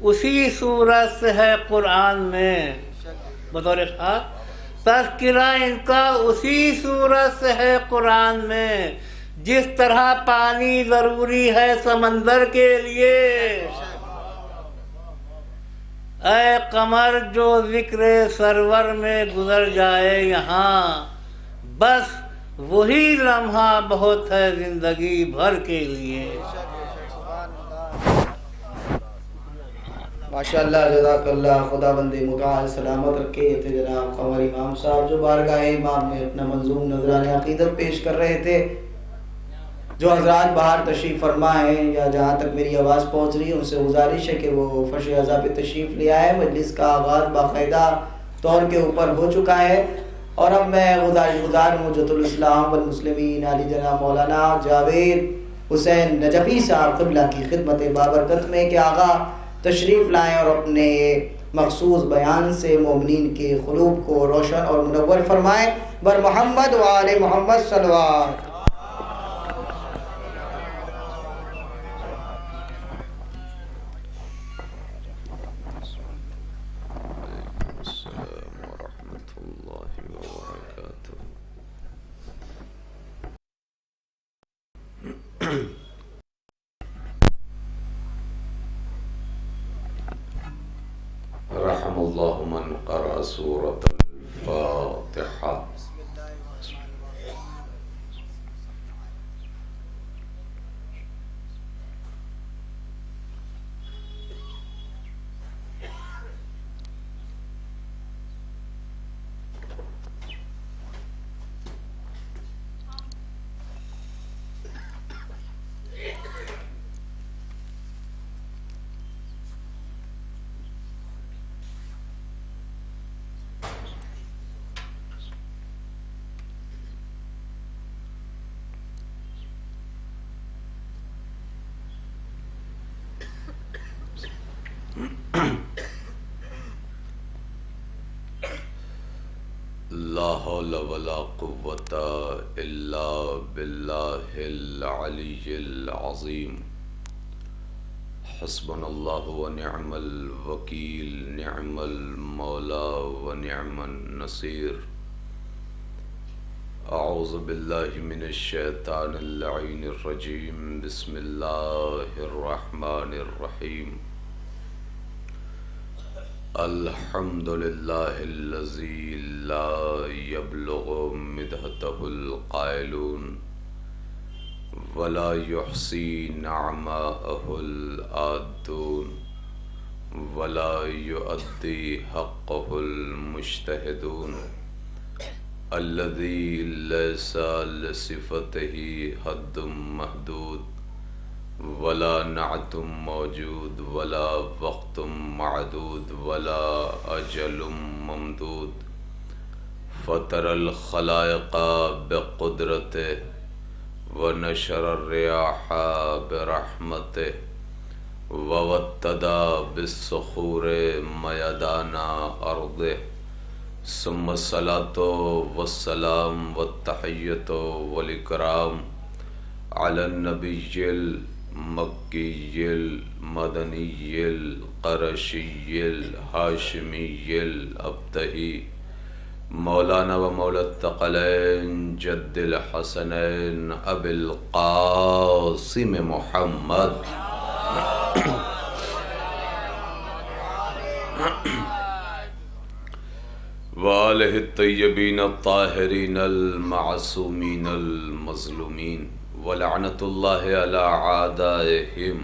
اسی صورت سے ہے قرآن میں، بطور خاص تذکرہ ان کا اسی صورت سے ہے قرآن میں، جس طرح پانی ضروری ہے سمندر کے لیے۔ اے قمر جو ذکر سرور میں گزر جائے یہاں، بس وہی لمحہ بہت ہے زندگی بھر کے لیے۔ ماشاءاللہ جزاک اللہ، خدا بند متعال سلامت رکھے۔ یہ تھے جناب قمر امام صاحب جو بارگاہ امام میں اپنا منظوم نذران عقیدت پیش کر رہے تھے۔ جو حضرات باہر تشریف فرما ہیں یا جہاں تک میری آواز پہنچ رہی ہے ان سے گزارش ہے کہ وہ فرش اعضا پہ تشریف لے آئے۔ مجلس کا آغاز باقاعدہ طور کے اوپر ہو چکا ہے، اور اب میں گزار ہوں حجت الاسلام والمسلمین علی جناب مولانا جاوید حسین نجفی صاحب قبلہ کی خدمت بابرکت میں کہ آقا تشریف لائیں اور اپنے مخصوص بیان سے مومنین کے قلوب کو روشن اور منور فرمائیں۔ بر محمد و آل محمد صلوات۔ رحم اللہ من قرأ سورة الفاتحة۔ لا حول ولا قوة إلا بالله العلي العظيم۔ حسبنا الله ونعم الوكيل، نعم المولى ونعم النصير۔ اعوذ بالله من الشيطان اللعين الرجيم، بسم الله الرحمن الرحيم۔ الحمد لله الذي لا يبلغ مدحته القائلون ولا يحصي نعماءه العادون ولا يؤدي حقه المجتهدون۔ الذي ليس لصفته حد محدود ولا نعت موجود ولا وقت معدود ولا أجل ممدود فطر الخلائق بقدرته ونشر الرياح برحمته ووتدا بالصخور ميدان أرضه ثم الصلاة والسلام والتحية والإكرام على النبي المكي المدني القرشي الهاشمي الأبتهي مولانا ومولى الثقلين جد الحسنين أبي القاسم محمد وآله الطيبين الطاهرين المعصومين المظلومين ولعنة الله على أعدائهم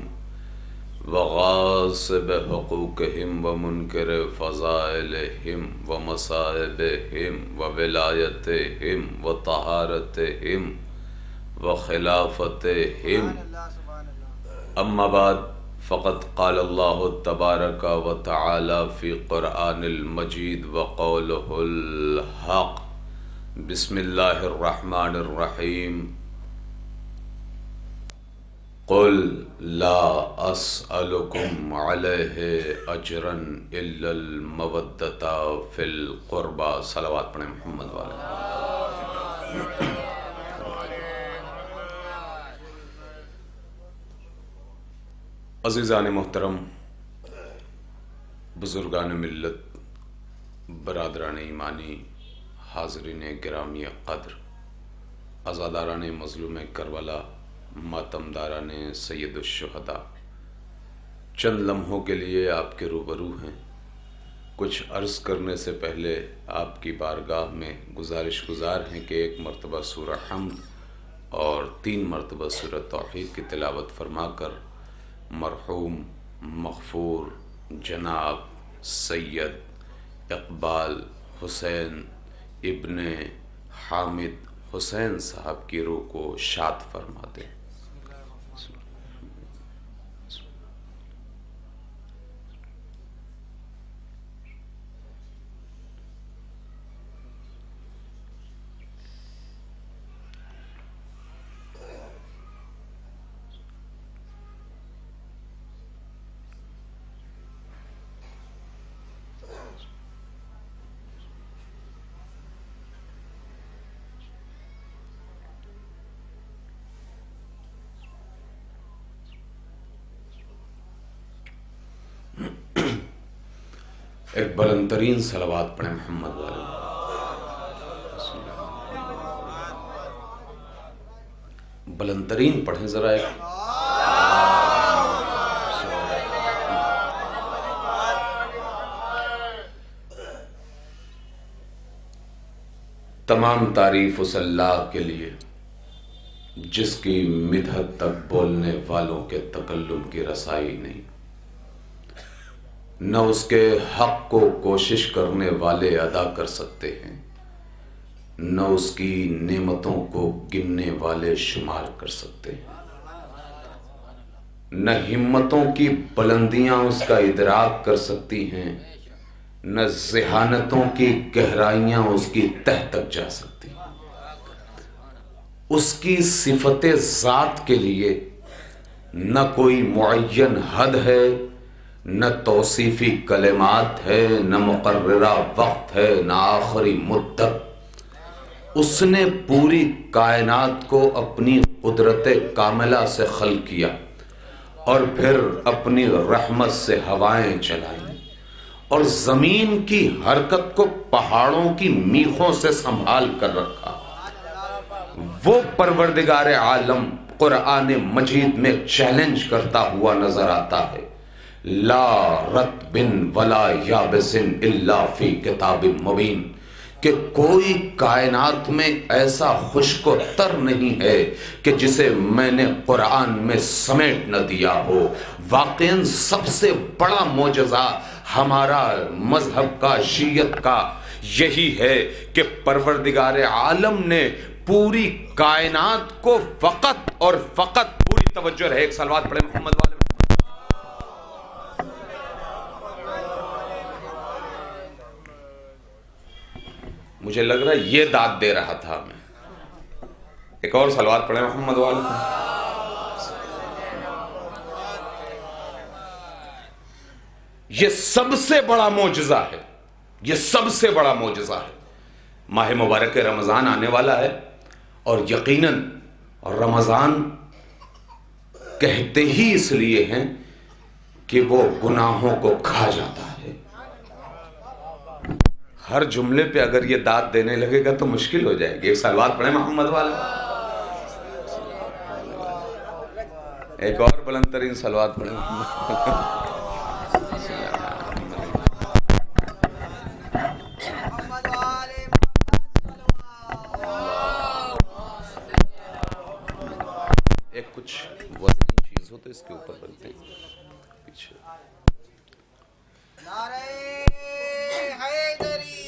وغاصب حقوقهم ومنكر فضائلهم ومصائبهم وولايتهم وطهارتهم وخلافتهم أما بعد فقد قال الله تبارك وتعالى في قرآن المجيد وقوله الحق بسم الله الرحمن الرحيم قل لا أسألكم عليه أجرا إلا المودة في القربى صلوات پڑھیں محمد والے عزیزان محترم، بزرگان ملت، برادران ایمانی، حاضرین گرامی قدر، عزاداران مظلوم کربلا، ماتمداران سید الشہداء، چند لمحوں کے لیے آپ کے روبرو ہیں۔ کچھ عرض کرنے سے پہلے آپ کی بارگاہ میں گزارش گزار ہیں کہ ایک مرتبہ سورہ حمد اور 3 مرتبہ سورہ توحید کی تلاوت فرما کر مرحوم مغفور جناب سید اقبال حسین ابن حامد حسین صاحب کی روح کو شاد فرما دیں۔ ایک بلند ترین صلوات پڑھیں محمد والے، بلند ترین پڑھیں ذرا ایک۔ تمام تعریف اس اللہ کے لیے جس کی مدحت تک بولنے والوں کے تکلم کی رسائی نہیں، نہ اس کے حق کو کوشش کرنے والے ادا کر سکتے ہیں، نہ اس کی نعمتوں کو گننے والے شمار کر سکتے ہیں، نہ ہمتوں کی بلندیاں اس کا ادراک کر سکتی ہیں، نہ ذہانتوں کی گہرائیاں اس کی تہ تک جا سکتی ہیں۔ اس کی صفت ذات کے لیے نہ کوئی معین حد ہے، نہ توصیفی کلمات ہے، نہ مقررہ وقت ہے، نہ آخری مدت۔ اس نے پوری کائنات کو اپنی قدرت کاملہ سے خلق کیا اور پھر اپنی رحمت سے ہوائیں چلائیں اور زمین کی حرکت کو پہاڑوں کی میخوں سے سنبھال کر رکھا۔ وہ پروردگار عالم قرآن مجید میں چیلنج کرتا ہوا نظر آتا ہے، لا رطب ولا یابس الا فی کتاب مبین، کہ کوئی کائنات میں ایسا خشک و تر نہیں ہے کہ جسے میں نے قرآن میں سمیٹ نہ دیا ہو۔ واقعاً سب سے بڑا معجزہ ہمارا مذہب کا، شیعت کا یہی ہے کہ پروردگار عالم نے پوری کائنات کو فقط اور فقط پوری توجہ رہے. ایک صلوات پڑھیں محمد والے. مجھے لگ رہا ہے یہ داد دے رہا تھا میں. ایک اور صلوات پڑھیں محمد والے. یہ سب سے بڑا معجزہ ہے، یہ سب سے بڑا معجزہ ہے. ماہ مبارک رمضان آنے والا ہے اور یقیناً رمضان کہتے ہی اس لیے ہیں کہ وہ گناہوں کو کھا جاتا ہے. ہر جملے پہ اگر یہ داد دینے لگے گا تو مشکل ہو جائے گی. ایک صلوات پڑھیں محمد والا. ایک اور بلند ترین صلوات پڑھیں محمد والا. ایک کچھ وزنی چیز ہو تو اس کے اوپر بنتے ہیں پیچھے. نعرہ حیدری،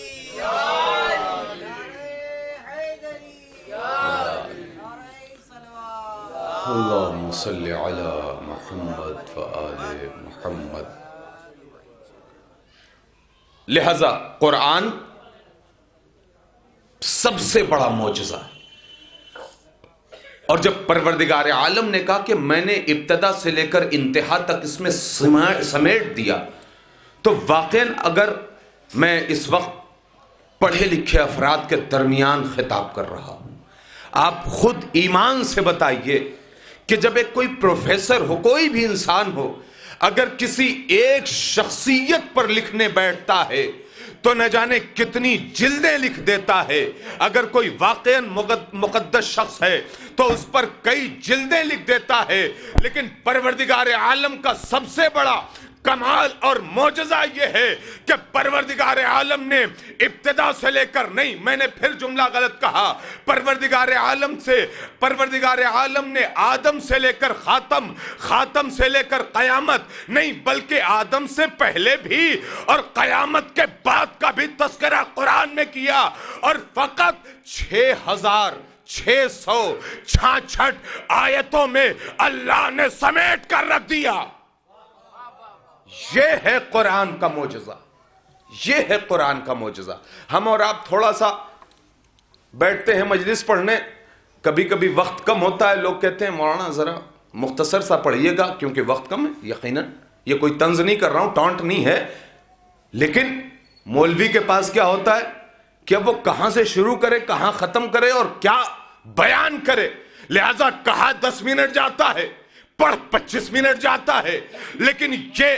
اللہم صلی علی محمد وآل محمد. لہذا قرآن سب سے بڑا معجزہ ہے. اور جب پروردگار عالم نے کہا کہ میں نے ابتدا سے لے کر انتہا تک اس میں سمیٹ دیا، تو واقعاً اگر میں اس وقت پڑھے لکھے افراد کے درمیان خطاب کر رہا ہوں، آپ خود ایمان سے بتائیے کہ جب ایک کوئی پروفیسر ہو، کوئی بھی انسان ہو، اگر کسی ایک شخصیت پر لکھنے بیٹھتا ہے تو نہ جانے کتنی جلدیں لکھ دیتا ہے. اگر کوئی واقعاً مقدس شخص ہے تو اس پر کئی جلدیں لکھ دیتا ہے. لیکن پروردگار عالم کا سب سے بڑا کمال اور معجزہ یہ ہے کہ پروردگار عالم نے ابتدا سے لے کر، نہیں میں نے پھر جملہ غلط کہا، پروردگار عالم نے آدم سے لے کر خاتم، خاتم سے لے کر قیامت نہیں، بلکہ آدم سے پہلے بھی اور قیامت کے بعد کا بھی تذکرہ قرآن میں کیا. اور فقط 6666 آیتوں میں اللہ نے سمیٹ کر رکھ دیا. یہ ہے قرآن کا معجزہ، یہ ہے قرآن کا معجزہ. ہم اور آپ تھوڑا سا بیٹھتے ہیں مجلس پڑھنے، کبھی کبھی وقت کم ہوتا ہے، لوگ کہتے ہیں مولانا ذرا مختصر سا پڑھیے گا کیونکہ وقت کم ہے. یقیناً یہ کوئی طنز نہیں کر رہا ہوں، ٹانٹ نہیں ہے، لیکن مولوی کے پاس کیا ہوتا ہے کہ اب وہ کہاں سے شروع کرے، کہاں ختم کرے اور کیا بیان کرے. لہذا کہا 10 منٹ جاتا ہے، پڑھ 25 منٹ جاتا ہے. لیکن یہ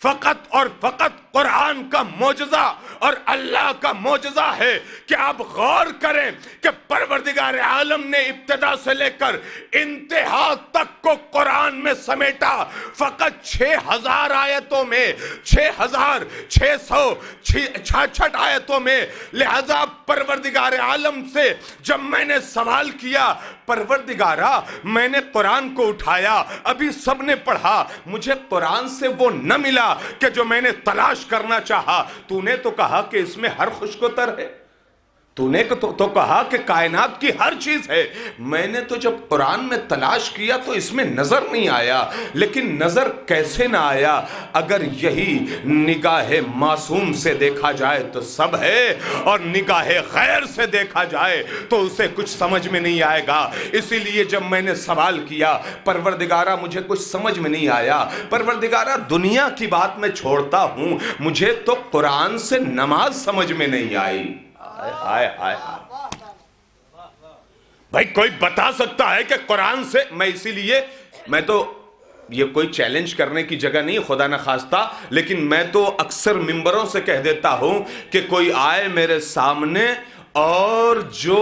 فقط اور فقط قرآن کا معجزہ اور اللہ کا معجزہ ہے کہ آپ غور کریں کہ پروردگار عالم نے ابتدا سے لے کر انتہا تک کو قرآن میں سمیٹا فقط 6000 آیتوں میں، 6666 آیتوں میں. لہذا پروردگار عالم سے جب میں نے سوال کیا، پروردگارہ میں نے قرآن کو اٹھایا، ابھی سب نے پڑھا، مجھے قرآن سے وہ نہ ملا کہ جو میں نے تلاش کرنا چاہا. تو نے تو کہا کہ اس میں ہر خوشک و تر ہے، تو نے تو کہا کہ کائنات کی ہر چیز ہے. میں نے تو جب قرآن میں تلاش کیا تو اس میں نظر نہیں آیا. لیکن نظر کیسے نہ آیا؟ اگر یہی نگاہ معصوم سے دیکھا جائے تو سب ہے، اور نگاہ غیر سے دیکھا جائے تو اسے کچھ سمجھ میں نہیں آئے گا. اسی لیے جب میں نے سوال کیا، پروردگارہ مجھے کچھ سمجھ میں نہیں آیا، پروردگارہ دنیا کی بات میں چھوڑتا ہوں، مجھے تو قرآن سے نماز سمجھ میں نہیں آئی. ہائے ہائے بھائی، کوئی بتا سکتا ہے کہ قرآن سے؟ میں اسی لیے میں تو یہ کوئی چیلنج کرنے کی جگہ نہیں، خدا نہ خواستہ، لیکن میں تو اکثر ممبروں سے کہہ دیتا ہوں کہ کوئی آئے میرے سامنے اور جو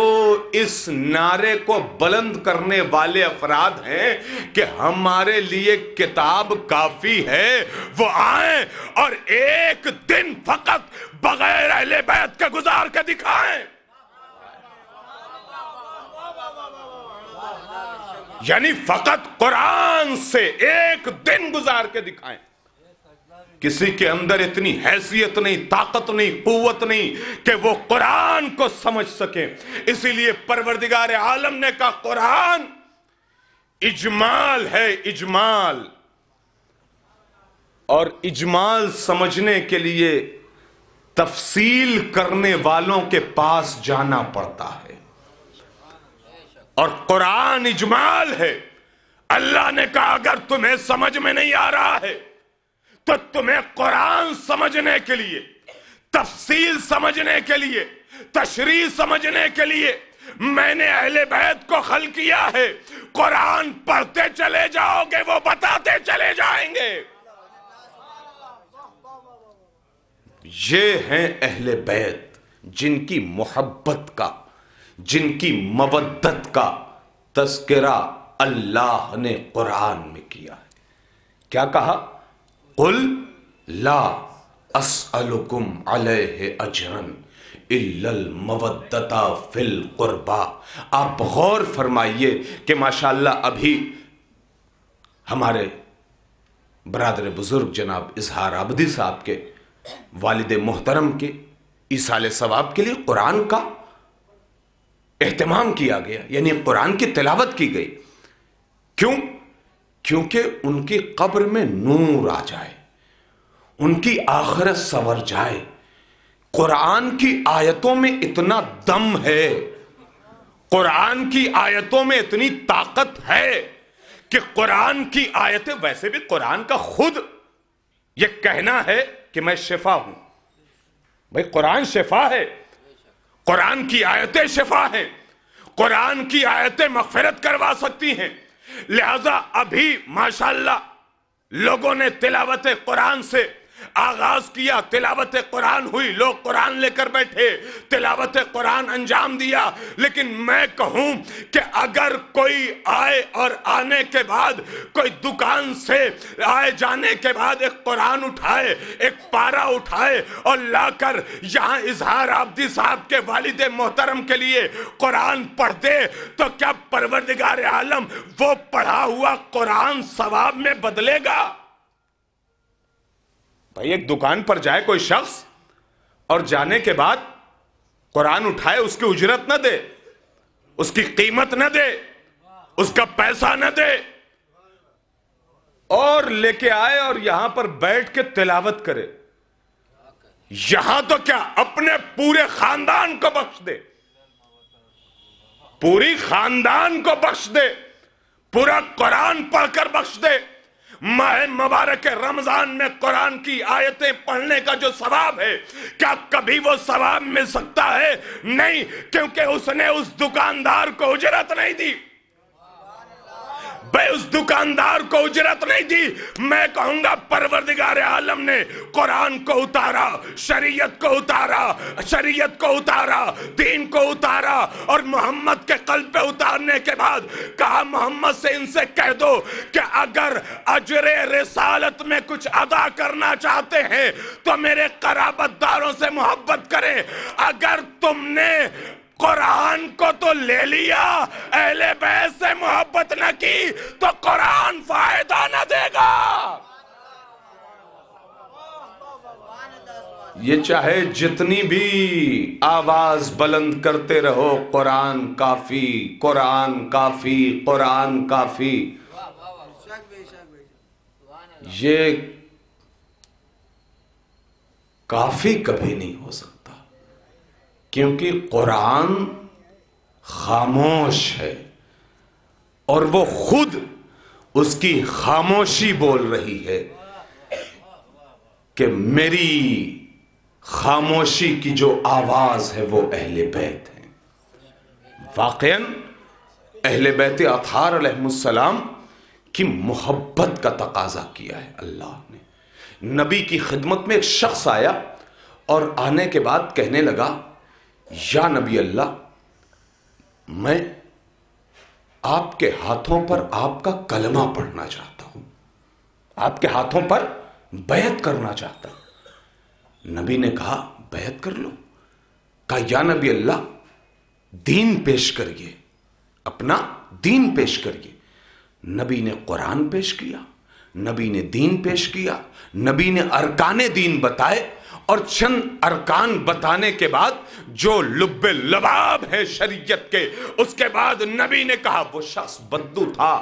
اس نعرے کو بلند کرنے والے افراد ہیں کہ ہمارے لیے کتاب کافی ہے، وہ آئیں اور ایک دن فقط بغیر اہل بیت کے گزار کے دکھائیں. یعنی فقط قرآن سے ایک دن گزار کے دکھائیں. کسی کے اندر اتنی حیثیت نہیں، طاقت نہیں، قوت نہیں کہ وہ قرآن کو سمجھ سکے. اسی لیے پروردگار عالم نے کہا قرآن اجمال ہے، اجمال. اور اجمال سمجھنے کے لیے تفصیل کرنے والوں کے پاس جانا پڑتا ہے. اور قرآن اجمال ہے. اللہ نے کہا اگر تمہیں سمجھ میں نہیں آ رہا ہے تو تمہیں قرآن سمجھنے کے لیے، تفصیل سمجھنے کے لیے، تشریح سمجھنے کے لیے میں نے اہل بیت کو خلق کیا ہے. قرآن پڑھتے چلے جاؤ گے، وہ بتاتے چلے جائیں گے. یہ ہیں اہل بیت جن کی محبت کا، جن کی مودت کا تذکرہ اللہ نے قرآن میں کیا ہے. کیا کہا؟ قل لا اسألکم علیہ اجرا الا المودۃ فی القربى. آپ غور فرمائیے کہ ماشاءاللہ ابھی ہمارے برادر بزرگ جناب اظہار عابدی صاحب کے والد محترم کے ایصال ثواب کے لیے قرآن کا اہتمام کیا گیا، یعنی قرآن کی تلاوت کی گئی. کیوں؟ کیونکہ ان کی قبر میں نور آ جائے، ان کی آخرت سنور جائے. قرآن کی آیتوں میں اتنا دم ہے، قرآن کی آیتوں میں اتنی طاقت ہے کہ قرآن کی آیتیں، ویسے بھی قرآن کا خود یہ کہنا ہے کہ میں شفا ہوں. بھئی قرآن شفا ہے، قرآن کی آیتیں شفا ہیں، قرآن کی آیتیں مغفرت کروا سکتی ہیں. لہذا ابھی ماشاءاللہ لوگوں نے تلاوت قرآن سے آغاز کیا، تلاوت قرآن ہوئی، لوگ قرآن لے کر بیٹھے، تلاوت قرآن انجام دیا. لیکن میں کہوں کہ اگر کوئی آئے اور آنے کے بعد کوئی دکان سے آئے جانے کے بعد ایک قرآن اٹھائے، ایک پارا اٹھائے اور لا کر یہاں اظہار عابدی صاحب کے والد محترم کے لیے قرآن پڑھ دے تو کیا پروردگار عالم وہ پڑھا ہوا قرآن ثواب میں بدلے گا؟ بھائی ایک دکان پر جائے کوئی شخص اور جانے کے بعد قرآن اٹھائے، اس کی اجرت نہ دے، اس کی قیمت نہ دے، اس کا پیسہ نہ دے، اور لے کے آئے اور یہاں پر بیٹھ کے تلاوت کرے. یہاں تو کیا اپنے پورے خاندان کو بخش دے، پوری خاندان کو بخش دے، پورا قرآن پڑھ کر بخش دے. ماہ مبارک رمضان میں قرآن کی آیتیں پڑھنے کا جو ثواب ہے، کیا کبھی وہ ثواب مل سکتا ہے؟ نہیں، کیونکہ اس نے اس دکاندار کو اجرت نہیں دی. بھائی اس دکاندار کو اجرت نہیں دی. میں کہوں گا پروردگار عالم نے قرآن کو اتارا، شریعت کو اتارا، شریعت کو اتارا، دین کو اتارا، اور محمد کے قلب پہ اتارنے کے بعد کہا محمد سے ان سے کہہ دو کہ اگر اجر رسالت میں کچھ ادا کرنا چاہتے ہیں تو میرے قرابت داروں سے محبت کریں. اگر تم نے قرآن کو تو لے لیا، اہل بیت سے محبت نہ کی تو قرآن فائدہ نہ دے گا. یہ چاہے جتنی بھی آواز بلند کرتے رہو، قرآن کافی، قرآن کافی، قرآن کافی، یہ کافی کبھی نہیں ہو سکتا. کیونکہ قرآن خاموش ہے اور وہ خود اس کی خاموشی بول رہی ہے کہ میری خاموشی کی جو آواز ہے وہ اہل بیت ہیں. واقعاً اہل بیت اطہار علیہ السلام کی محبت کا تقاضا کیا ہے اللہ نے. نبی کی خدمت میں ایک شخص آیا اور آنے کے بعد کہنے لگا یا نبی اللہ، میں آپ کے ہاتھوں پر آپ کا کلمہ پڑھنا چاہتا ہوں، آپ کے ہاتھوں پر بیعت کرنا چاہتا ہوں. نبی نے کہا بیعت کر لو. کہا یا نبی اللہ دین پیش کریے، اپنا دین پیش کریے. نبی نے قرآن پیش کیا، نبی نے دین پیش کیا، نبی نے ارکان دین بتائے، اور چند ارکان بتانے کے بعد جو لب لباب ہے شریعت کے، اس کے بعد نبی نے کہا وہ شخص بدو تھا،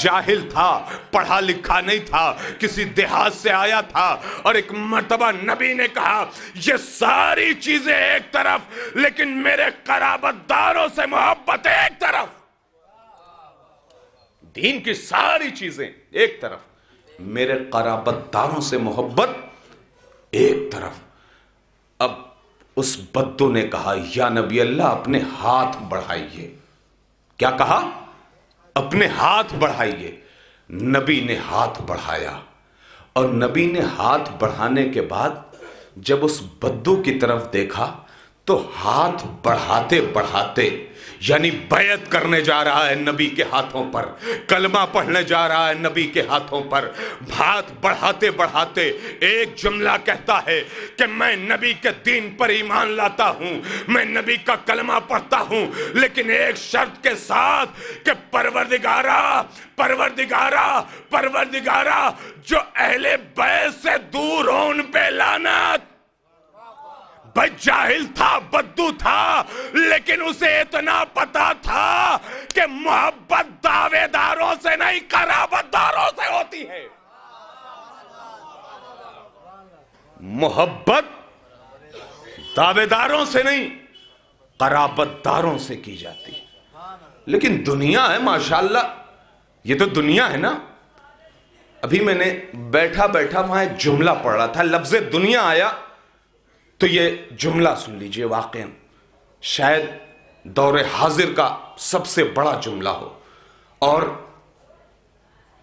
جاہل تھا، پڑھا لکھا نہیں تھا، کسی دیہات سے آیا تھا، اور ایک مرتبہ نبی نے کہا یہ ساری چیزیں ایک طرف، لیکن میرے قرابت داروں سے محبت ایک طرف۔ دین کی ساری چیزیں ایک طرف، میرے قرابت داروں سے محبت ایک طرف۔ اب اس بدو نے کہا یا نبی اللہ اپنے ہاتھ بڑھائیے۔ کیا کہا؟ اپنے ہاتھ بڑھائیے۔ نبی نے ہاتھ بڑھایا، اور نبی نے ہاتھ بڑھانے کے بعد جب اس بدو کی طرف دیکھا تو ہاتھ بڑھاتے بڑھاتے، یعنی بیعت کرنے جا رہا ہے نبی کے ہاتھوں پر، کلمہ پڑھنے جا رہا ہے نبی کے ہاتھوں پر، ہاتھ بڑھاتے بڑھاتے ایک جملہ کہتا ہے کہ میں نبی کے دین پر ایمان لاتا ہوں، میں نبی کا کلمہ پڑھتا ہوں، لیکن ایک شرط کے ساتھ کہ پروردگارا پروردگارا پروردگارا جو اہل بیت سے دور ہوں ان پہ لعنت۔ بھائی جاہل تھا، بدو تھا، لیکن اسے اتنا پتا تھا کہ محبت دعوے داروں سے نہیں قرابت داروں سے ہوتی ہے۔ محبت دعوے داروں سے نہیں قرابت داروں سے کی جاتی ہے۔ لیکن دنیا ہے ماشاءاللہ، یہ تو دنیا ہے نا۔ ابھی میں نے بیٹھا بیٹھا وہاں ایک جملہ پڑھ رہا تھا، لفظ دنیا آیا تو یہ جملہ سن لیجئے، واقعاً شاید دور حاضر کا سب سے بڑا جملہ ہو، اور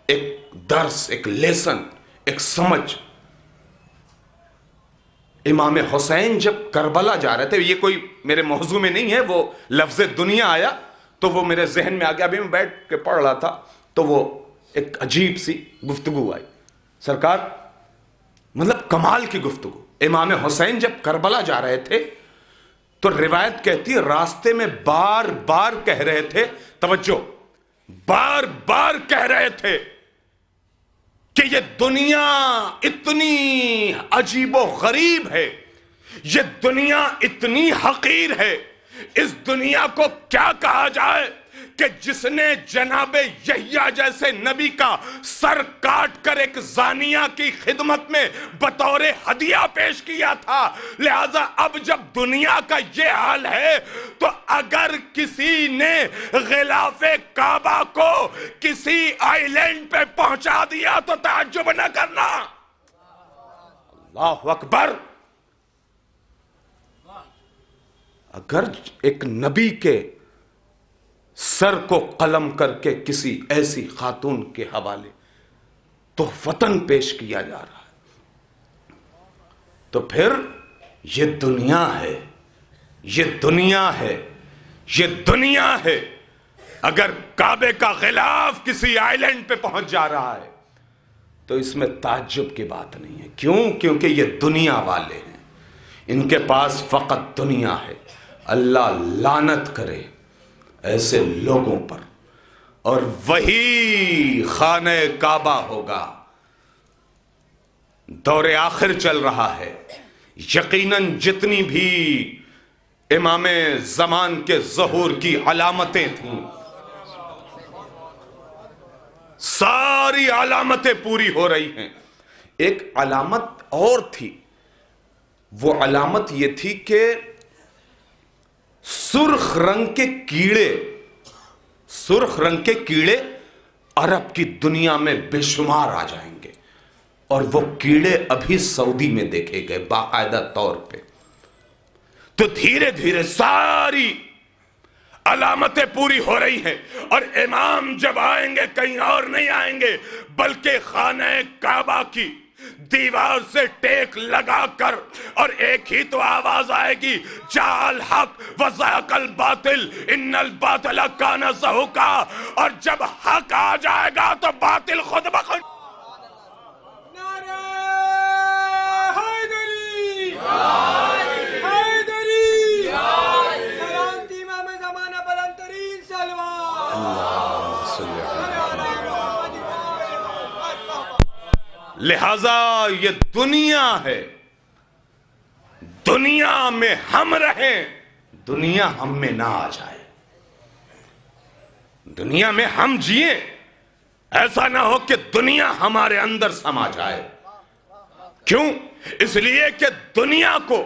ایک درس، ایک لیسن، ایک سمجھ۔ امام حسین جب کربلا جا رہے تھے، یہ کوئی میرے موضوع میں نہیں ہے، وہ لفظ دنیا آیا تو وہ میرے ذہن میں آ گیا۔ ابھی میں بیٹھ کے پڑھ رہا تھا تو وہ ایک عجیب سی گفتگو آئی، سرکار مطلب کمال کی گفتگو۔ امام حسین جب کربلا جا رہے تھے تو روایت کہتی ہے راستے میں بار بار کہہ رہے تھے، توجہ، بار بار کہہ رہے تھے کہ یہ دنیا اتنی عجیب و غریب ہے، یہ دنیا اتنی حقیر ہے، اس دنیا کو کیا کہا جائے کہ جس نے جناب یحییٰ جیسے نبی کا سر کاٹ کر ایک زانیہ کی خدمت میں بطور ہدیہ پیش کیا تھا۔ لہذا اب جب دنیا کا یہ حال ہے تو اگر کسی نے غلاف کعبہ کو کسی آئی لینڈ پہ پہنچا دیا تو تعجب نہ کرنا۔ اللہ اکبر۔ اگر ایک نبی کے سر کو قلم کر کے کسی ایسی خاتون کے حوالے تو وطن پیش کیا جا رہا ہے، تو پھر یہ دنیا ہے، یہ دنیا ہے، یہ دنیا ہے۔ اگر کعبے کا غلاف کسی آئی لینڈ پہ پہنچ جا رہا ہے تو اس میں تعجب کی بات نہیں ہے۔ کیوں؟ کیونکہ یہ دنیا والے ہیں، ان کے پاس فقط دنیا ہے۔ اللہ لعنت کرے ایسے لوگوں پر، اور وہی خانہ کعبہ ہوگا۔ دور آخر چل رہا ہے، یقیناً جتنی بھی امام زمان کے ظہور کی علامتیں تھیں ساری علامتیں پوری ہو رہی ہیں۔ ایک علامت اور تھی، وہ علامت یہ تھی کہ سرخ رنگ کے کیڑے، سرخ رنگ کے کیڑے عرب کی دنیا میں بے شمار آ جائیں گے، اور وہ کیڑے ابھی سعودی میں دیکھے گئے باقاعدہ طور پہ۔ تو دھیرے دھیرے ساری علامتیں پوری ہو رہی ہیں، اور امام جب آئیں گے کہیں اور نہیں آئیں گے بلکہ خانہ کعبہ کی دیوار سے ٹیک لگا کر، اور ایک ہی تو آواز آئے گی، جاء الحق وزهق الباطل ان الباطل کان زہوقا، اور جب حق آ جائے گا تو باطل خود بخود۔ نعرہ حیدری، حیدری، سلامتی امام زمانہ بلند ترین سلوات۔ لہذا یہ دنیا ہے، دنیا میں ہم رہیں، دنیا ہم میں نہ آ جائے، دنیا میں ہم جئیں، ایسا نہ ہو کہ دنیا ہمارے اندر سما جائے۔ کیوں؟ اس لیے کہ دنیا کو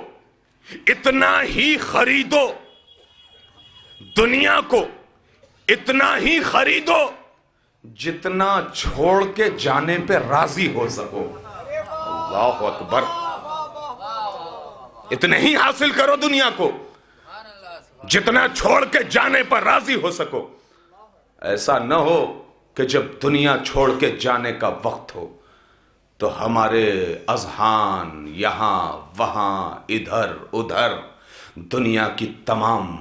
اتنا ہی خریدو، دنیا کو اتنا ہی خریدو جتنا چھوڑ کے جانے پہ راضی ہو سکو۔ اللہ اکبر، اتنے ہی حاصل کرو دنیا کو جتنا چھوڑ کے جانے پر راضی ہو سکو۔ ایسا نہ ہو کہ جب دنیا چھوڑ کے جانے کا وقت ہو تو ہمارے اذہان یہاں وہاں ادھر ادھر دنیا کی تمام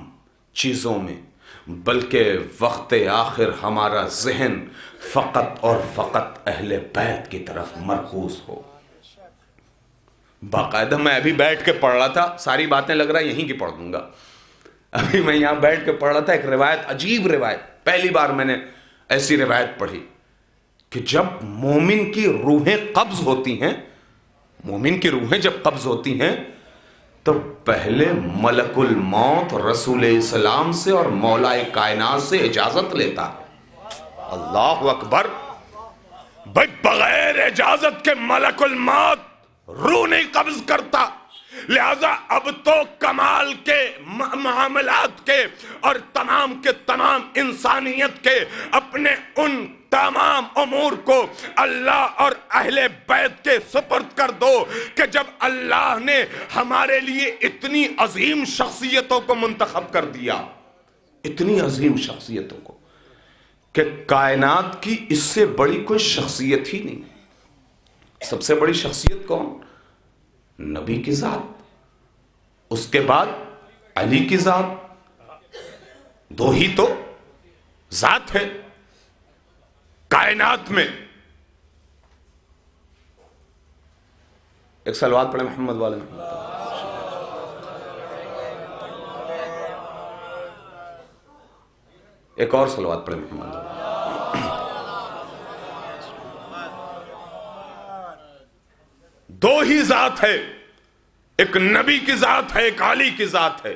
چیزوں میں، بلکہ وقت آخر ہمارا ذہن فقط اور فقط اہل بیت کی طرف مرکوز ہو۔ باقاعدہ میں ابھی بیٹھ کے پڑھ رہا تھا، ساری باتیں لگ رہا ہے یہیں کی پڑھ دوں گا، ابھی میں یہاں بیٹھ کے پڑھ رہا تھا ایک روایت، عجیب روایت، پہلی بار میں نے ایسی روایت پڑھی کہ جب مومن کی روحیں قبض ہوتی ہیں، مومن کی روحیں جب قبض ہوتی ہیں تو پہلے ملک الموت رسول اسلام سے اور مولا کائنات سے اجازت لیتا۔ اللہ اکبر، بھائی بغیر اجازت کے ملک الموت روح نہیں قبض کرتا، لہذا اب تو کمال کے معاملات کے اور تمام کے تمام انسانیت کے اپنے ان تمام امور کو اللہ اور اہل بیت کے سپرد کر دو کہ جب اللہ نے ہمارے لیے اتنی عظیم شخصیتوں کو منتخب کر دیا، اتنی عظیم شخصیتوں کو کہ کائنات کی اس سے بڑی کوئی شخصیت ہی نہیں۔ سب سے بڑی شخصیت کون؟ نبی کی ذات، اس کے بعد علی کی ذات، دو ہی تو ذات ہے کائنات میں۔ ایک صلوات پڑھیں محمد والے میں۔ ایک اور صلوات پڑھیں محمد والے۔ دو ہی ذات ہے، ایک نبی کی ذات ہے، ایک علی کی ذات ہے،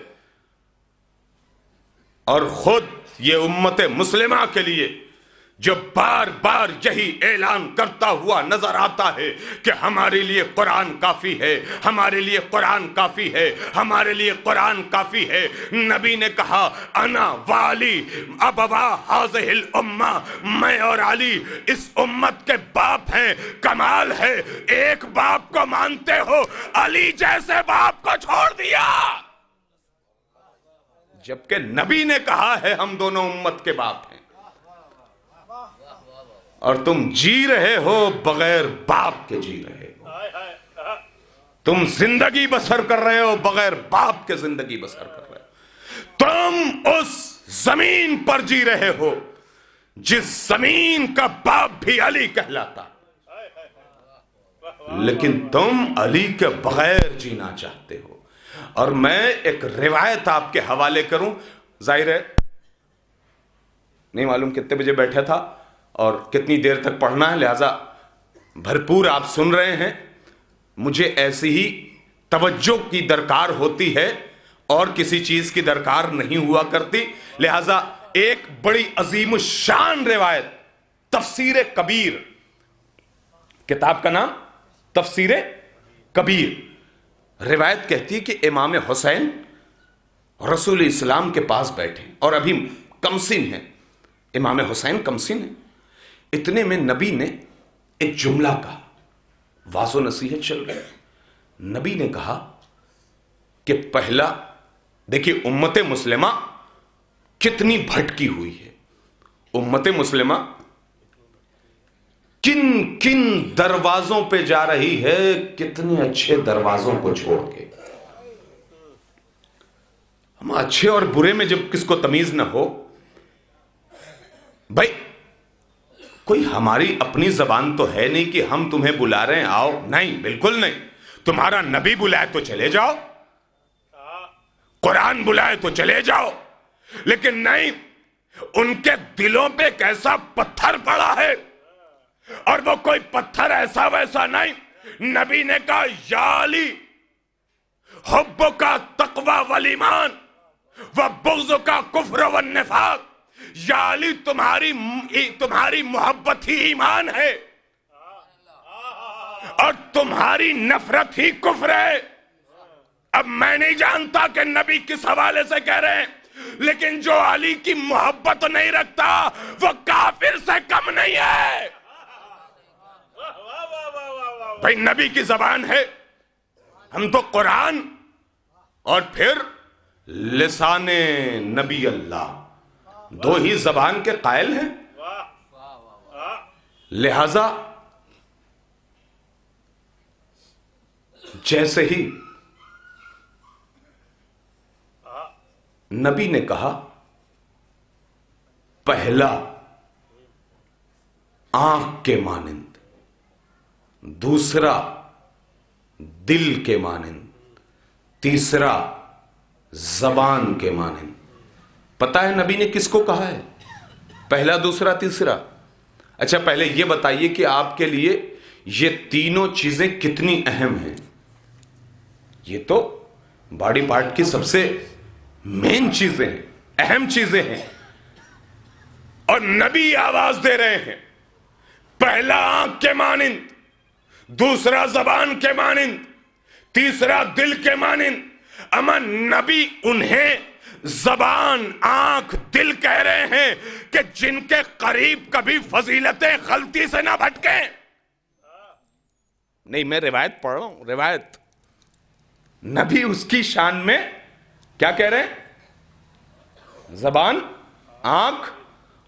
اور خود یہ امت مسلمہ کے لیے جو بار بار یہی اعلان کرتا ہوا نظر آتا ہے کہ ہمارے لیے قرآن کافی ہے، ہمارے لیے قرآن کافی ہے، ہمارے لیے قرآن کافی ہے۔ نبی نے کہا انا والی ابوا ہذہ الامہ، میں اور علی اس امت کے باپ ہیں۔ کمال ہے ایک باپ کو مانتے ہو، علی جیسے باپ کو چھوڑ دیا، جبکہ نبی نے کہا ہے ہم دونوں امت کے باپ ہیں، اور تم جی رہے ہو بغیر باپ کے جی رہے ہو، تم زندگی بسر کر رہے ہو بغیر باپ کے زندگی بسر کر رہے ہو، تم اس زمین پر جی رہے ہو جس زمین کا باپ بھی علی کہلاتا، لیکن تم علی کے بغیر جینا چاہتے ہو۔ اور میں ایک روایت آپ کے حوالے کروں، ظاہر ہے نہیں معلوم کتنے بجے بیٹھا تھا اور کتنی دیر تک پڑھنا ہے، لہذا بھرپور آپ سن رہے ہیں، مجھے ایسی ہی توجہ کی درکار ہوتی ہے اور کسی چیز کی درکار نہیں ہوا کرتی، لہذا ایک بڑی عظیم الشان روایت، تفسیر کبیر، کتاب کا نام تفسیر کبیر، روایت کہتی ہے کہ امام حسین رسول اسلام کے پاس بیٹھے اور ابھی کمسن ہیں، امام حسین کمسن ہیں، اتنے میں نبی نے ایک جملہ کہا، واضح و نصیحت چل رہی، نبی نے کہا کہ پہلا دیکھیے امت مسلمہ کتنی بھٹکی ہوئی ہے، امت مسلمہ کن کن دروازوں پہ جا رہی ہے، کتنے اچھے دروازوں کو چھوڑ کے۔ ہم اچھے اور برے میں جب کس کو تمیز نہ ہو، بھائی کوئی ہماری اپنی زبان تو ہے نہیں کہ ہم تمہیں بلا رہے ہیں آؤ، نہیں، بالکل نہیں، تمہارا نبی بلائے تو چلے جاؤ، قرآن بلائے تو چلے جاؤ، لیکن نہیں، ان کے دلوں پہ کیسا پتھر پڑا ہے، اور وہ کوئی پتھر ایسا ویسا نہیں. نبی نے کہا یا علی حبک تقوی والایمان وبغضک کفر والنفاق. یا علی تمہاری محبت ہی ایمان ہے اور تمہاری نفرت ہی کفر ہے. اب میں نہیں جانتا کہ نبی کس حوالے سے کہہ رہے ہیں، لیکن جو علی کی محبت نہیں رکھتا وہ کافر سے کم نہیں ہے. بھائی نبی کی زبان ہے، ہم تو قرآن اور پھر لسان نبی اللہ دو ہی زبان کے قائل ہیں. لہذا جیسے ہی نبی نے کہا پہلا آنکھ کے مانند، دوسرا دل کے مانند، تیسرا زبان کے مانند. پتہ ہے نبی نے کس کو کہا ہے؟ پہلا، دوسرا، تیسرا. اچھا پہلے یہ بتائیے کہ آپ کے لیے یہ تینوں چیزیں کتنی اہم ہیں؟ یہ تو باڈی پارٹ کی سب سے مین چیزیں ہیں، اہم چیزیں ہیں. اور نبی آواز دے رہے ہیں پہلا آنکھ کے مانند، دوسرا زبان کے مانند، تیسرا دل کے مانند. اما نبی انہیں زبان، آنکھ، دل کہہ رہے ہیں کہ جن کے قریب کبھی فضیلتیں غلطی سے نہ بھٹکیں. نہیں میں روایت پڑھ رہا ہوں، روایت. نبی اس کی شان میں کیا کہہ رہے ہیں؟ زبان، آنکھ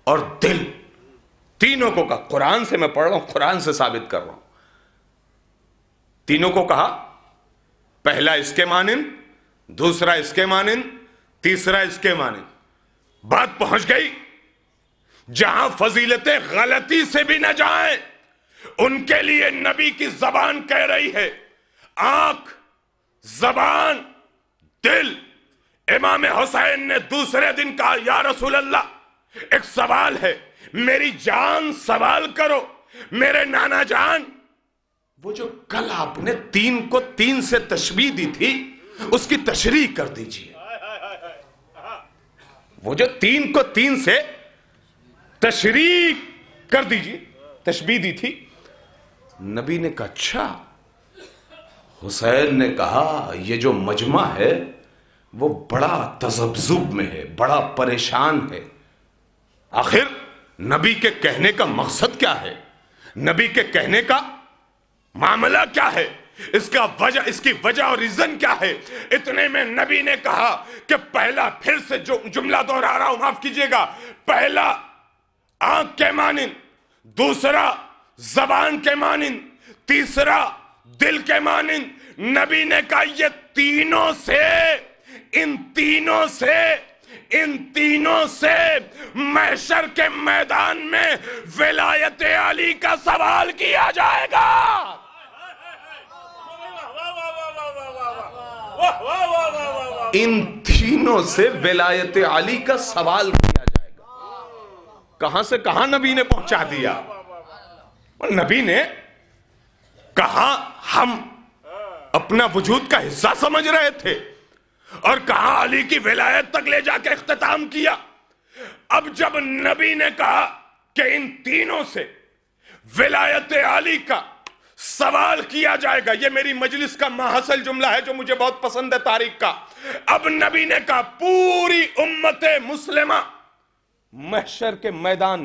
اور دل، تینوں کو کہا. قرآن سے میں پڑھ رہا ہوں، قرآن سے ثابت کر رہا ہوں. تینوں کو کہا پہلا اس کے مانند، دوسرا اس کے مانند، تیسرا اس کے مانند. بات پہنچ گئی جہاں فضیلتیں غلطی سے بھی نہ جائیں ان کے لیے نبی کی زبان کہہ رہی ہے آنکھ، زبان، دل. امام حسین نے دوسرے دن کہا یا رسول اللہ ایک سوال ہے، میری جان سوال کرو. میرے نانا جان، وہ جو کل آپ نے تین کو تین سے تشبیہ دی تھی اس کی تشریح کر دیجئے. وہ جو تین کو تین سے تشریح کر دیجئے، تشبیہ دی تھی. نبی نے کہا اچھا. حسین نے کہا یہ جو مجمع ہے وہ بڑا تذبذب میں ہے، بڑا پریشان ہے. آخر نبی کے کہنے کا مقصد کیا ہے؟ نبی کے کہنے کا معاملہ کیا ہے؟ اس کی وجہ اور ریزن کیا ہے؟ اتنے میں نبی نے کہا کہ پہلا، پھر سے جو جملہ دوہرا رہا ہوں معاف کیجئے گا، پہلا آنکھ کے مانند، دوسرا زبان کے مانند، تیسرا دل کے مانند. نبی نے کہا یہ تینوں سے، ان تینوں سے محشر کے میدان میں ولایت علی کا سوال کیا جائے گا. ان تینوں سے ولایت علی کا سوال کیا جائے گا. کہاں سے کہاں نبی نے پہنچا دیا. اور نبی نے کہاں ہم اپنا وجود کا حصہ سمجھ رہے تھے اور کہاں علی کی ولایت تک لے جا کے اختتام کیا. اب جب نبی نے کہا کہ ان تینوں سے ولایت علی کا سوال کیا جائے گا، یہ میری مجلس کا ماحصل جملہ ہے جو مجھے بہت پسند ہے تاریخ کا. اب نبی نے کہا پوری امت مسلمہ محشر کے میدان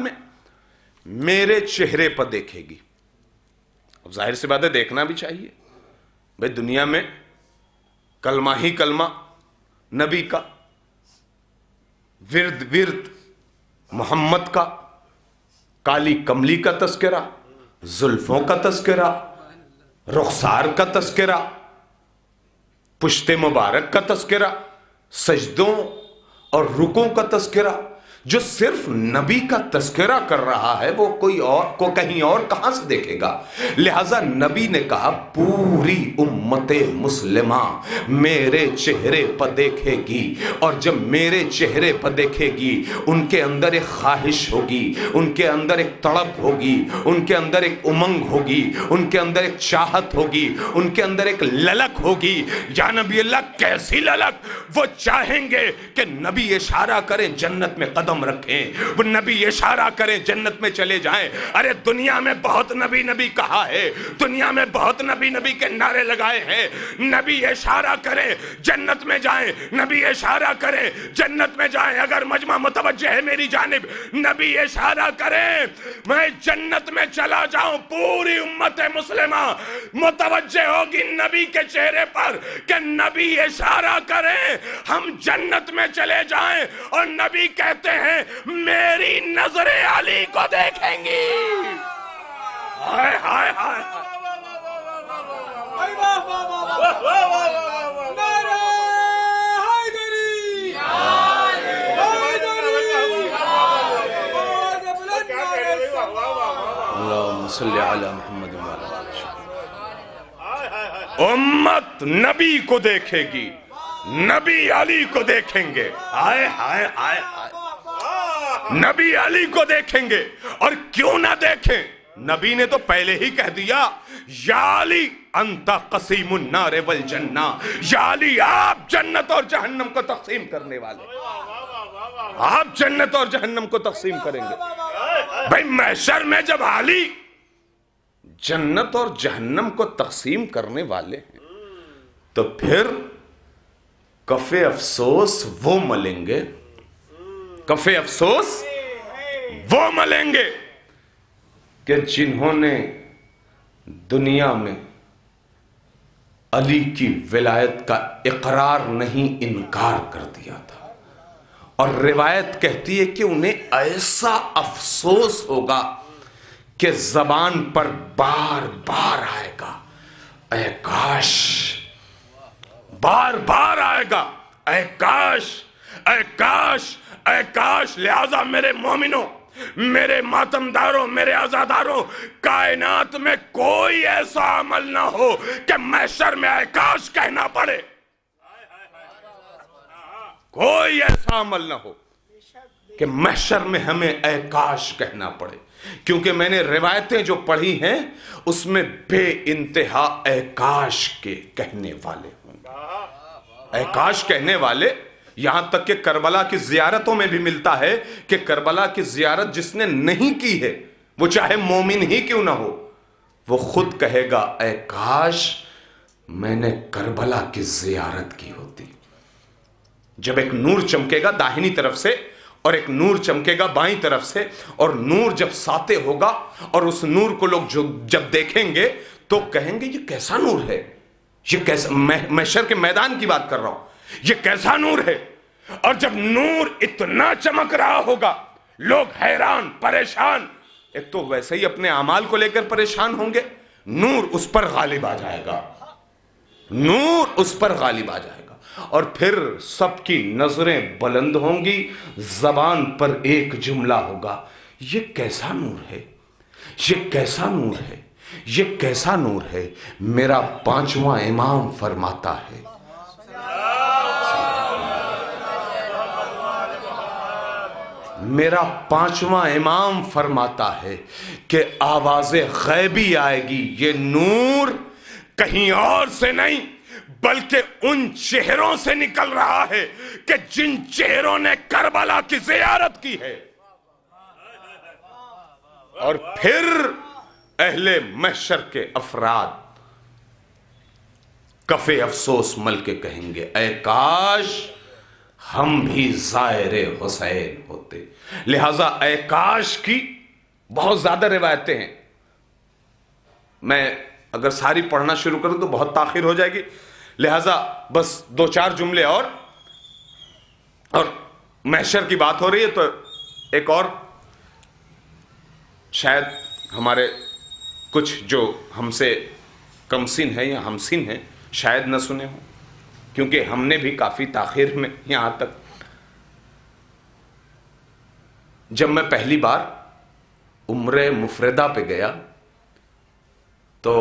میں میرے چہرے پر دیکھے گی. اب ظاہر سی بات ہے دیکھنا بھی چاہیے بھئی، دنیا میں کلمہ ہی کلمہ نبی کا، ورد محمد کا، کالی کملی کا تذکرہ، زلفوں کا تذکرہ، رخسار کا تذکرہ، پشت مبارک کا تذکرہ، سجدوں اور رکوع کا تذکرہ، جو صرف نبی کا تذکرہ کر رہا ہے وہ کوئی اور کو کہیں اور کہاں سے دیکھے گا؟ لہذا نبی نے کہا پوری امت مسلمہ میرے چہرے پر دیکھے گی، اور جب میرے چہرے پر دیکھے گی ان کے اندر ایک خواہش ہوگی، ان کے اندر ایک تڑپ ہوگی، ان کے اندر ایک امنگ ہوگی، ان کے اندر ایک چاہت ہوگی، ان کے اندر ایک للک ہوگی۔ یا نبی اللہ کیسی للک؟ وہ چاہیں گے کہ نبی اشارہ کریں جنت میں قدم رکھیں، وہ نبی اشارہ کریں جنت میں چلے جائیں۔ ارے دنیا میں بہت نبی نبی کہا ہے، دنیا میں بہت نبی نبی کے نعرے لگائے ہیں، نبی اشارہ کریں جنت میں جائیں، نبی اشارہ کریں جنت میں جائیں۔ اگر مجمع متوجہ ہے میری جانب، نبی اشارہ کریں میں جنت میں چلا جاؤں، پوری امت مسلمہ متوجہ ہوگی نبی کے چہرے پر کہ نبی اشارہ کریں ہم جنت میں چلے جائیں، اور نبی کہتے ہیں میری نظر علی کو دیکھیں گی۔ ہائے ہائے ہائے اللہم صلی علی محمد وعلی آلہ۔ امت نبی کو دیکھے گی، نبی علی کو دیکھیں گے۔ ہائے ہائے ہائے ہائے، نبی علی کو دیکھیں گے۔ اور کیوں نہ دیکھیں؟ نبی نے تو پہلے ہی کہہ دیا یا علی انت قسیم النار والجنہ، یا علی آپ جنت اور جہنم کو تقسیم کرنے والے، آپ جنت اور جہنم کو تقسیم کریں گے۔ بھئی محشر میں جب علی جنت اور جہنم کو تقسیم کرنے والے ہیں تو پھر کف افسوس وہ ملیں گے، کف افسوس وہ ملیں گے کہ جنہوں نے دنیا میں علی کی ولایت کا اقرار نہیں انکار کر دیا تھا۔ اور روایت کہتی ہے کہ انہیں ایسا افسوس ہوگا کہ زبان پر بار بار آئے گا اے کاش، بار بار آئے گا اے کاش، اے کاش، اے کاش۔ لہذا میرے مومنوں، میرے ماتمداروں، میرے عزاداروں، کائنات میں کوئی ایسا عمل نہ ہو کہ محشر میں اے کاش کہنا پڑے، کوئی ایسا عمل نہ ہو کہ محشر میں ہمیں اے کاش کہنا پڑے، کیونکہ میں نے روایتیں جو پڑھی ہیں اس میں بے انتہا اے کاش کے کہنے والے ہوں، اے کاش کہنے والے۔ یہاں تک کہ کربلا کی زیارتوں میں بھی ملتا ہے کہ کربلا کی زیارت جس نے نہیں کی ہے، وہ چاہے مومن ہی کیوں نہ ہو، وہ خود کہے گا اے کاش میں نے کربلا کی زیارت کی ہوتی۔ جب ایک نور چمکے گا داہنی طرف سے اور ایک نور چمکے گا بائیں طرف سے، اور نور جب ساتے ہوگا اور اس نور کو لوگ جب دیکھیں گے تو کہیں گے یہ کیسا نور ہے، یہ کیسا، محشر کے میدان کی بات کر رہا ہوں، یہ کیسا نور ہے۔ اور جب نور اتنا چمک رہا ہوگا لوگ حیران پریشان، ایک تو ویسے ہی اپنے اعمال کو لے کر پریشان ہوں گے، نور اس پر غالب آ جائے گا، نور اس پر غالب آ جائے گا، اور پھر سب کی نظریں بلند ہوں گی، زبان پر ایک جملہ ہوگا یہ کیسا نور ہے، یہ کیسا نور ہے، یہ کیسا نور ہے۔ میرا پانچواں امام فرماتا ہے، میرا پانچواں امام فرماتا ہے کہ آواز غیبی آئے گی، یہ نور کہیں اور سے نہیں بلکہ ان چہروں سے نکل رہا ہے کہ جن چہروں نے کربلا کی زیارت کی ہے۔ اور پھر اہل محشر کے افراد کف افسوس مل کے کہیں گے اے کاش ہم بھی زائر حسین ہوتے۔ لہذا اے کاش کی بہت زیادہ روایتیں ہیں، میں اگر ساری پڑھنا شروع کروں تو بہت تاخیر ہو جائے گی، لہذا بس دو چار جملے اور محشر کی بات ہو رہی ہے تو ایک اور شاید ہمارے کچھ جو ہم سے کم سن ہیں یا ہم سن ہیں شاید نہ سنے ہوں، کیونکہ ہم نے بھی کافی تاخیر میں یہاں تک جب میں پہلی بار عمرہ مفردہ پہ گیا تو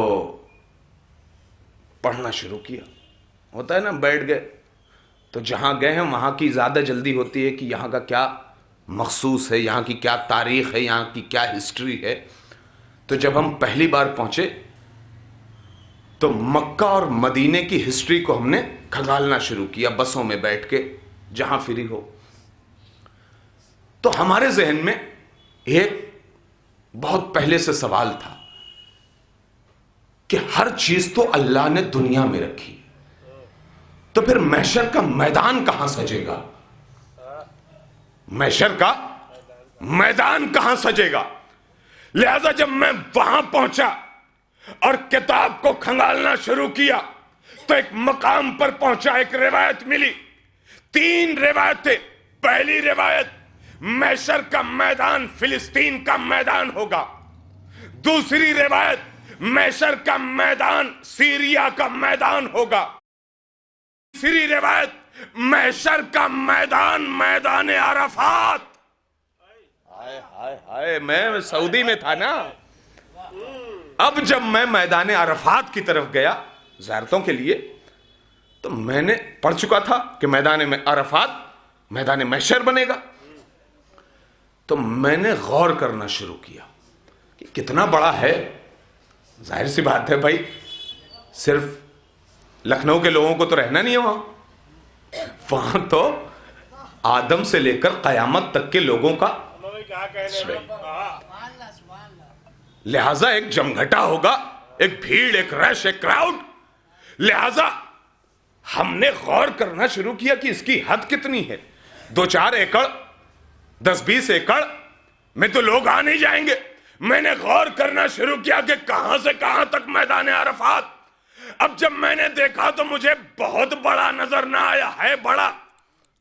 پڑھنا شروع کیا. ہوتا ہے نا, بیٹھ گئے تو جہاں گئے ہیں وہاں کی زیادہ جلدی ہوتی ہے کہ یہاں کا کیا مخصوص ہے, یہاں کی کیا تاریخ ہے, یہاں کی کیا ہسٹری ہے. تو جب ہم پہلی بار پہنچے تو مکہ اور مدینے کی ہسٹری کو ہم نے کھنگالنا شروع کیا بسوں میں بیٹھ کے جہاں فری ہو. تو ہمارے ذہن میں ایک بہت پہلے سے سوال تھا کہ ہر چیز تو اللہ نے دنیا میں رکھی, تو پھر محشر کا میدان کہاں سجے گا؟ محشر کا میدان کہاں سجے گا؟ لہذا جب میں وہاں پہنچا اور کتاب کو کھنگالنا شروع کیا تو ایک مقام پر پہنچا, ایک روایت ملی, 3 روایتیں. پہلی روایت محشر کا میدان فلسطین کا میدان ہوگا. دوسری روایت محشر کا میدان سیریا کا میدان ہوگا. تیسری روایت محشر کا میدان میدان عرفات. ہائے ہائے ہائے, میں سعودی میں تھا نا. اب جب میں میدان عرفات کی طرف گیا زیارتوں کے لیے تو میں نے پڑھ چکا تھا کہ میدان عرفات میدان محشر بنے گا. تو میں نے غور کرنا شروع کیا کہ کتنا بڑا ہے. ظاہر سی بات ہے بھائی, صرف لکھنؤ کے لوگوں کو تو رہنا نہیں ہے وہاں تو آدم سے لے کر قیامت تک کے لوگوں کا. لہذا ایک جمگھٹا ہوگا, ایک بھیڑ, ایک رش, ایک کراؤڈ. لہذا ہم نے غور کرنا شروع کیا کہ اس کی حد کتنی ہے. 2-4 ایکڑ 10-20 ایکڑ میں تو لوگ آ نہیں جائیں گے. میں نے غور کرنا شروع کیا کہ کہاں سے کہاں تک میدان عرفات. اب جب میں نے دیکھا تو مجھے بہت بڑا نظر نہ آیا. ہے بڑا,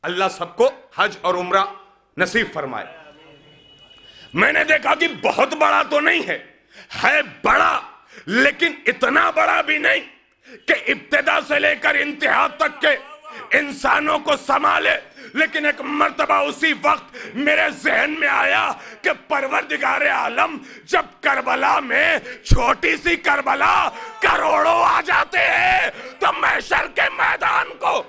اللہ سب کو حج اور عمرہ نصیب فرمائے. میں نے دیکھا کہ بہت بڑا تو نہیں ہے بڑا, لیکن اتنا بڑا بھی نہیں کہ ابتدا سے لے کر انتہا تک کے انسانوں کو سنبھالے. لیکن ایک مرتبہ اسی وقت میرے ذہن میں آیا کہ پروردگار عالم جب کربلا میں چھوٹی سی کربلا کروڑوں آ جاتے ہیں تو محشر کے میدان کو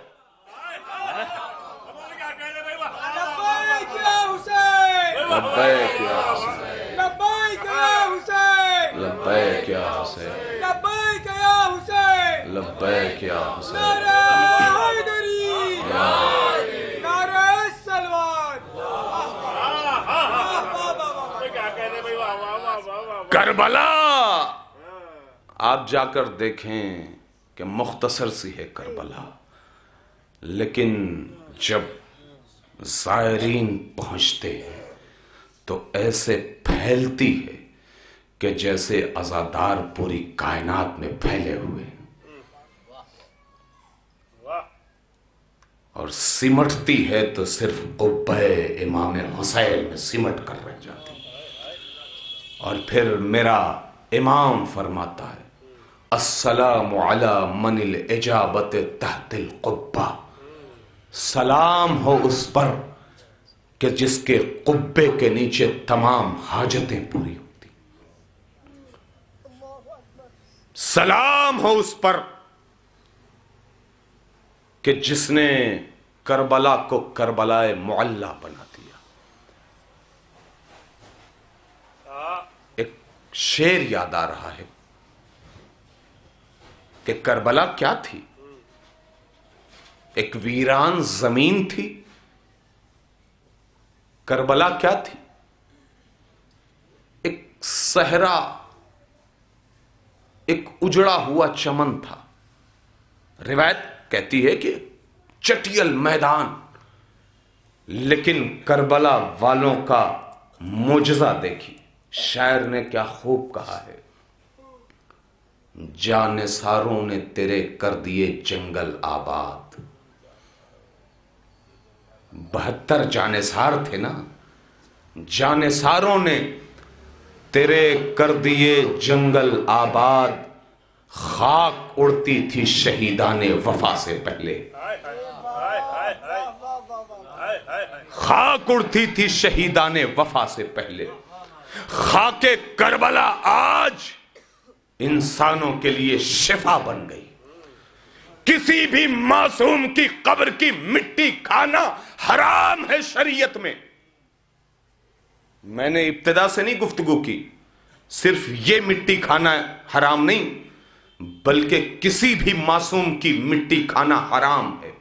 لبیک یا حسین, لبیک یا حسین, لبیک یا حسین, لبیک یا حسین, لبیک یا حسین, نعرہ حیدری, نعرہ سلوان. کربلا آپ جا کر دیکھیں کہ مختصر سی ہے کربلا, لیکن جب زائرین پہنچتے ہیں تو ایسے پھیلتی ہے کہ جیسے عزادار پوری کائنات میں پھیلے ہوئے ہیں, اور سمٹتی ہے تو صرف قبہ امام حسین میں سمٹ کر رہ جاتی. اور پھر میرا امام فرماتا ہے السلام علی من الاجابت تحت القبہ, سلام ہو اس پر کہ جس کے قبے کے نیچے تمام حاجتیں پوری ہوتی. سلام ہو اس پر کہ جس نے کربلا کو کربلا معلی بنا دیا. ایک شعر یاد آ رہا ہے کہ کربلا کیا تھی؟ ایک ویران زمین تھی. کربلا کیا تھی؟ ایک صحرا, ایک اجڑا ہوا چمن تھا. روایت کہتی ہے کہ چٹیل میدان, لیکن کربلا والوں کا معجزہ دیکھی. شاعر نے کیا خوب کہا ہے, جانثاروں نے تیرے کر دیے جنگل آباد. 72 جانثار تھے نا, جانثاروں نے تیرے کر دیے جنگل آباد. خاک اڑتی تھی شہیدان وفا سے پہلے, خاک اڑتی تھی شہیدان وفا سے پہلے، خاک کربلا آج انسانوں کے لیے شفا بن گئی۔ کسی بھی معصوم کی قبر کی مٹی کھانا حرام ہے شریعت میں۔ میں نے ابتدا سے نہیں گفتگو کی، صرف یہ مٹی کھانا حرام نہیں بلکہ کسی بھی معصوم کی مٹی کھانا حرام ہے۔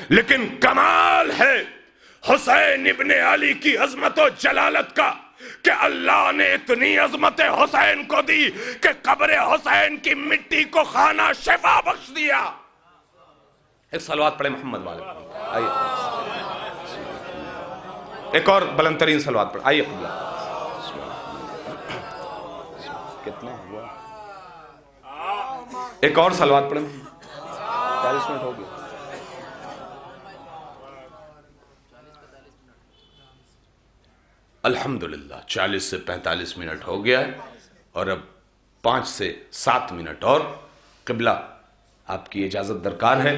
لیکن کمال ہے حسین ابن علی کی عظمت و جلالت کا کہ اللہ نے اتنی عظمت حسین کو دی کہ قبر حسین کی مٹی کو کھانا شفا بخش دیا۔ ایک صلوات پڑھے محمد والے، آئیے ایک اور بلند ترین صلوات پڑھے، آئیے قبلہ۔ کتنا ہوا؟ ایک اور صلوات پڑھے، 40 منٹ ہو گیا۔ الحمدللہ 40 سے 45 منٹ ہو گیا ہے اور اب 5 سے 7 منٹ اور قبلہ آپ کی اجازت درکار ہے،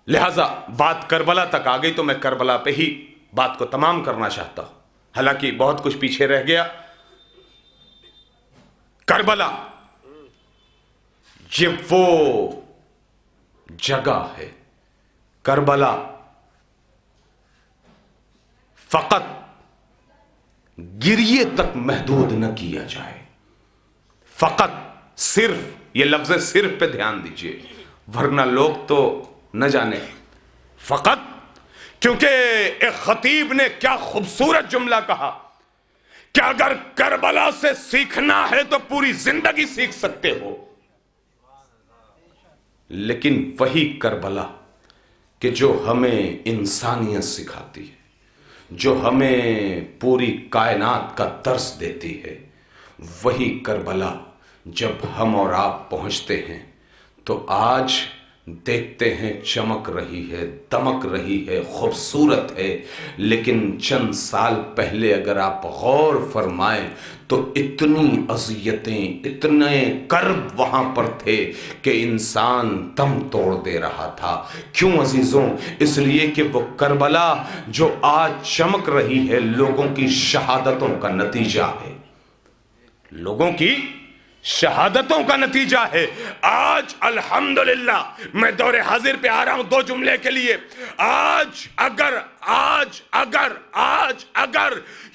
لہذا بات کربلا تک آ گئی تو میں کربلا پہ ہی بات کو تمام کرنا چاہتا ہوں، حالانکہ بہت کچھ پیچھے رہ گیا۔ کربلا یہ وہ جگہ ہے، کربلا فقط گریے تک محدود نہ کیا جائے، فقط صرف، یہ لفظ صرف پہ دھیان دیجئے ورنہ لوگ تو نہ جانے، فقط، کیونکہ ایک خطیب نے کیا خوبصورت جملہ کہا کہ اگر کربلا سے سیکھنا ہے تو پوری زندگی سیکھ سکتے ہو، لیکن وہی کربلا کہ جو ہمیں انسانیت سکھاتی ہے، جو ہمیں پوری کائنات کا درس دیتی ہے، وہی کربلا جب ہم اور آپ پہنچتے ہیں تو آج دیکھتے ہیں چمک رہی ہے، دمک رہی ہے، خوبصورت ہے، لیکن چند سال پہلے اگر آپ غور فرمائیں تو اتنی اذیتیں، اتنے کرب وہاں پر تھے کہ انسان دم توڑ دے رہا تھا۔ کیوں عزیزوں؟ اس لیے کہ وہ کربلا جو آج چمک رہی ہے لوگوں کی شہادتوں کا نتیجہ ہے، لوگوں کی شہادتوں کا نتیجہ ہے۔ آج الحمدللہ میں دور حاضر پہ آ رہا ہوں 2 جملے کے لیے۔ آج اگر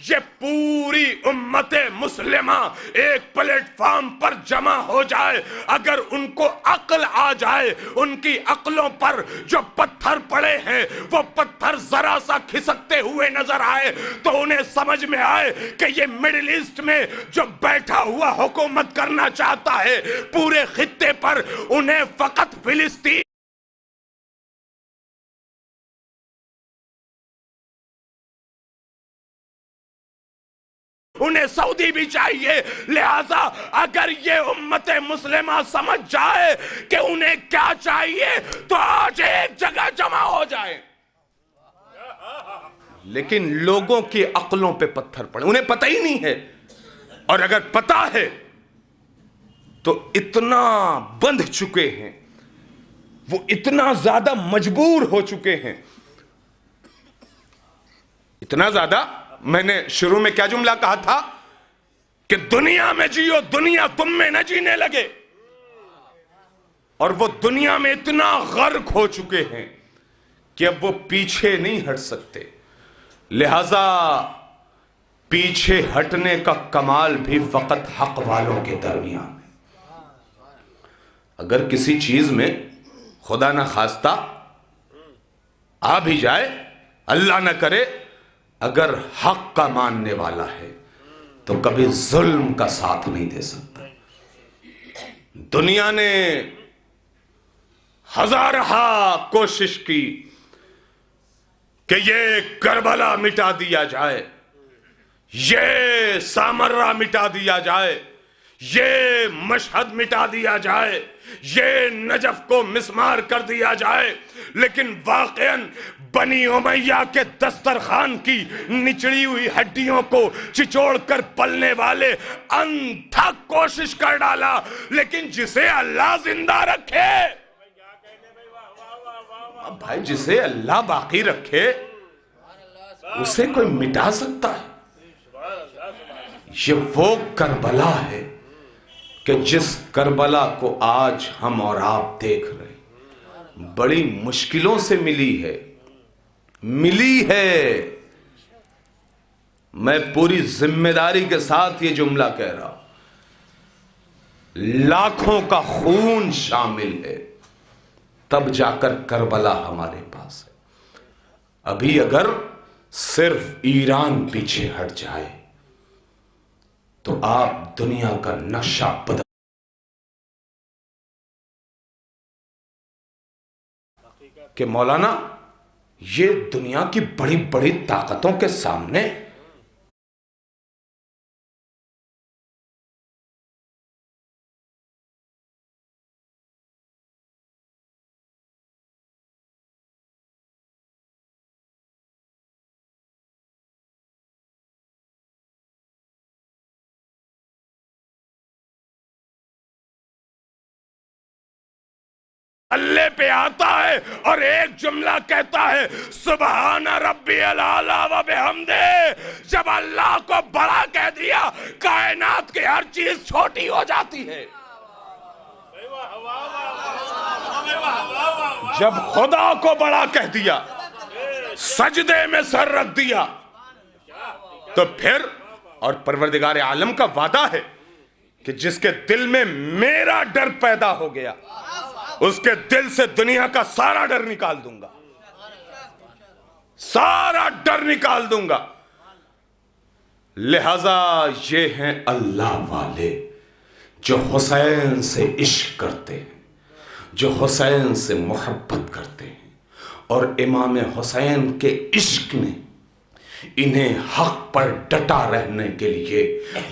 یہ پوری امت مسلمہ ایک پلیٹ فارم پر جمع ہو جائے، اگر ان کو عقل آ جائے، ان کی عقلوں پر جو پتھر پڑے ہیں وہ پتھر ذرا سا کھسکتے ہوئے نظر آئے تو انہیں سمجھ میں آئے کہ یہ مڈل ایسٹ میں جو بیٹھا ہوا حکومت کرنا چاہتا ہے پورے خطے پر، انہیں فقط فلسطین انہیں سعودی بھی چاہیے۔ لہذا اگر یہ امت مسلمہ سمجھ جائے کہ انہیں کیا چاہیے تو آج ایک جگہ جمع ہو جائے، لیکن لوگوں کی عقلوں پہ پتھر پڑے، انہیں پتہ ہی نہیں ہے، اور اگر پتہ ہے تو اتنا بندھ چکے ہیں، وہ اتنا زیادہ مجبور ہو چکے ہیں، اتنا زیادہ، میں نے شروع میں کیا جملہ کہا تھا کہ دنیا میں جیو، دنیا تم میں نہ جینے لگے، اور وہ دنیا میں اتنا غرق ہو چکے ہیں کہ اب وہ پیچھے نہیں ہٹ سکتے۔ لہذا پیچھے ہٹنے کا کمال بھی فقط حق والوں کے درمیان ہے۔ اگر کسی چیز میں خدا نہ خواستہ آ بھی جائے، اللہ نہ کرے، اگر حق کا ماننے والا ہے تو کبھی ظلم کا ساتھ نہیں دے سکتا۔ دنیا نے ہزارہا کوشش کی کہ یہ کربلا مٹا دیا جائے، یہ سامرہ مٹا دیا جائے، یہ مشہد مٹا دیا جائے، یہ نجف کو مسمار کر دیا جائے، لیکن واقعاً بنی امیہ کے دسترخوان کی نچڑی ہوئی ہڈیوں کو چچوڑ کر پلنے والے انتھک کوشش کر ڈالا، لیکن جسے اللہ زندہ رکھے، اب بھائی جسے اللہ باقی رکھے اسے کوئی مٹا سکتا ہے؟ یہ وہ کربلا ہے کہ جس کربلا کو آج ہم اور آپ دیکھ رہے ہیں، بڑی مشکلوں سے ملی ہے۔ میں پوری ذمہ داری کے ساتھ یہ جملہ کہہ رہا ہوں، لاکھوں کا خون شامل ہے، تب جا کر کربلا ہمارے پاس ہے۔ ابھی اگر صرف ایران پیچھے ہٹ جائے تو آپ دنیا کا نقشہ بدل کہ مولانا یہ دنیا کی بڑی بڑی طاقتوں کے سامنے اللہ پہ آتا ہے اور ایک جملہ کہتا ہے سبحان ربی العالی و بحمدہ، جب اللہ کو بڑا کہہ دیا کائنات کی ہر چیز چھوٹی ہو جاتی ہے۔ جب خدا کو بڑا کہہ دیا، سجدے میں سر رکھ دیا، تو پھر اور پروردگار عالم کا وعدہ ہے کہ جس کے دل میں میرا ڈر پیدا ہو گیا اس کے دل سے دنیا کا سارا ڈر نکال دوں گا، سارا ڈر نکال دوں گا۔ لہذا یہ ہیں اللہ والے جو حسین سے عشق کرتے ہیں، جو حسین سے محبت کرتے ہیں، اور امام حسین کے عشق نے انہیں حق پر ڈٹا رہنے کے لیے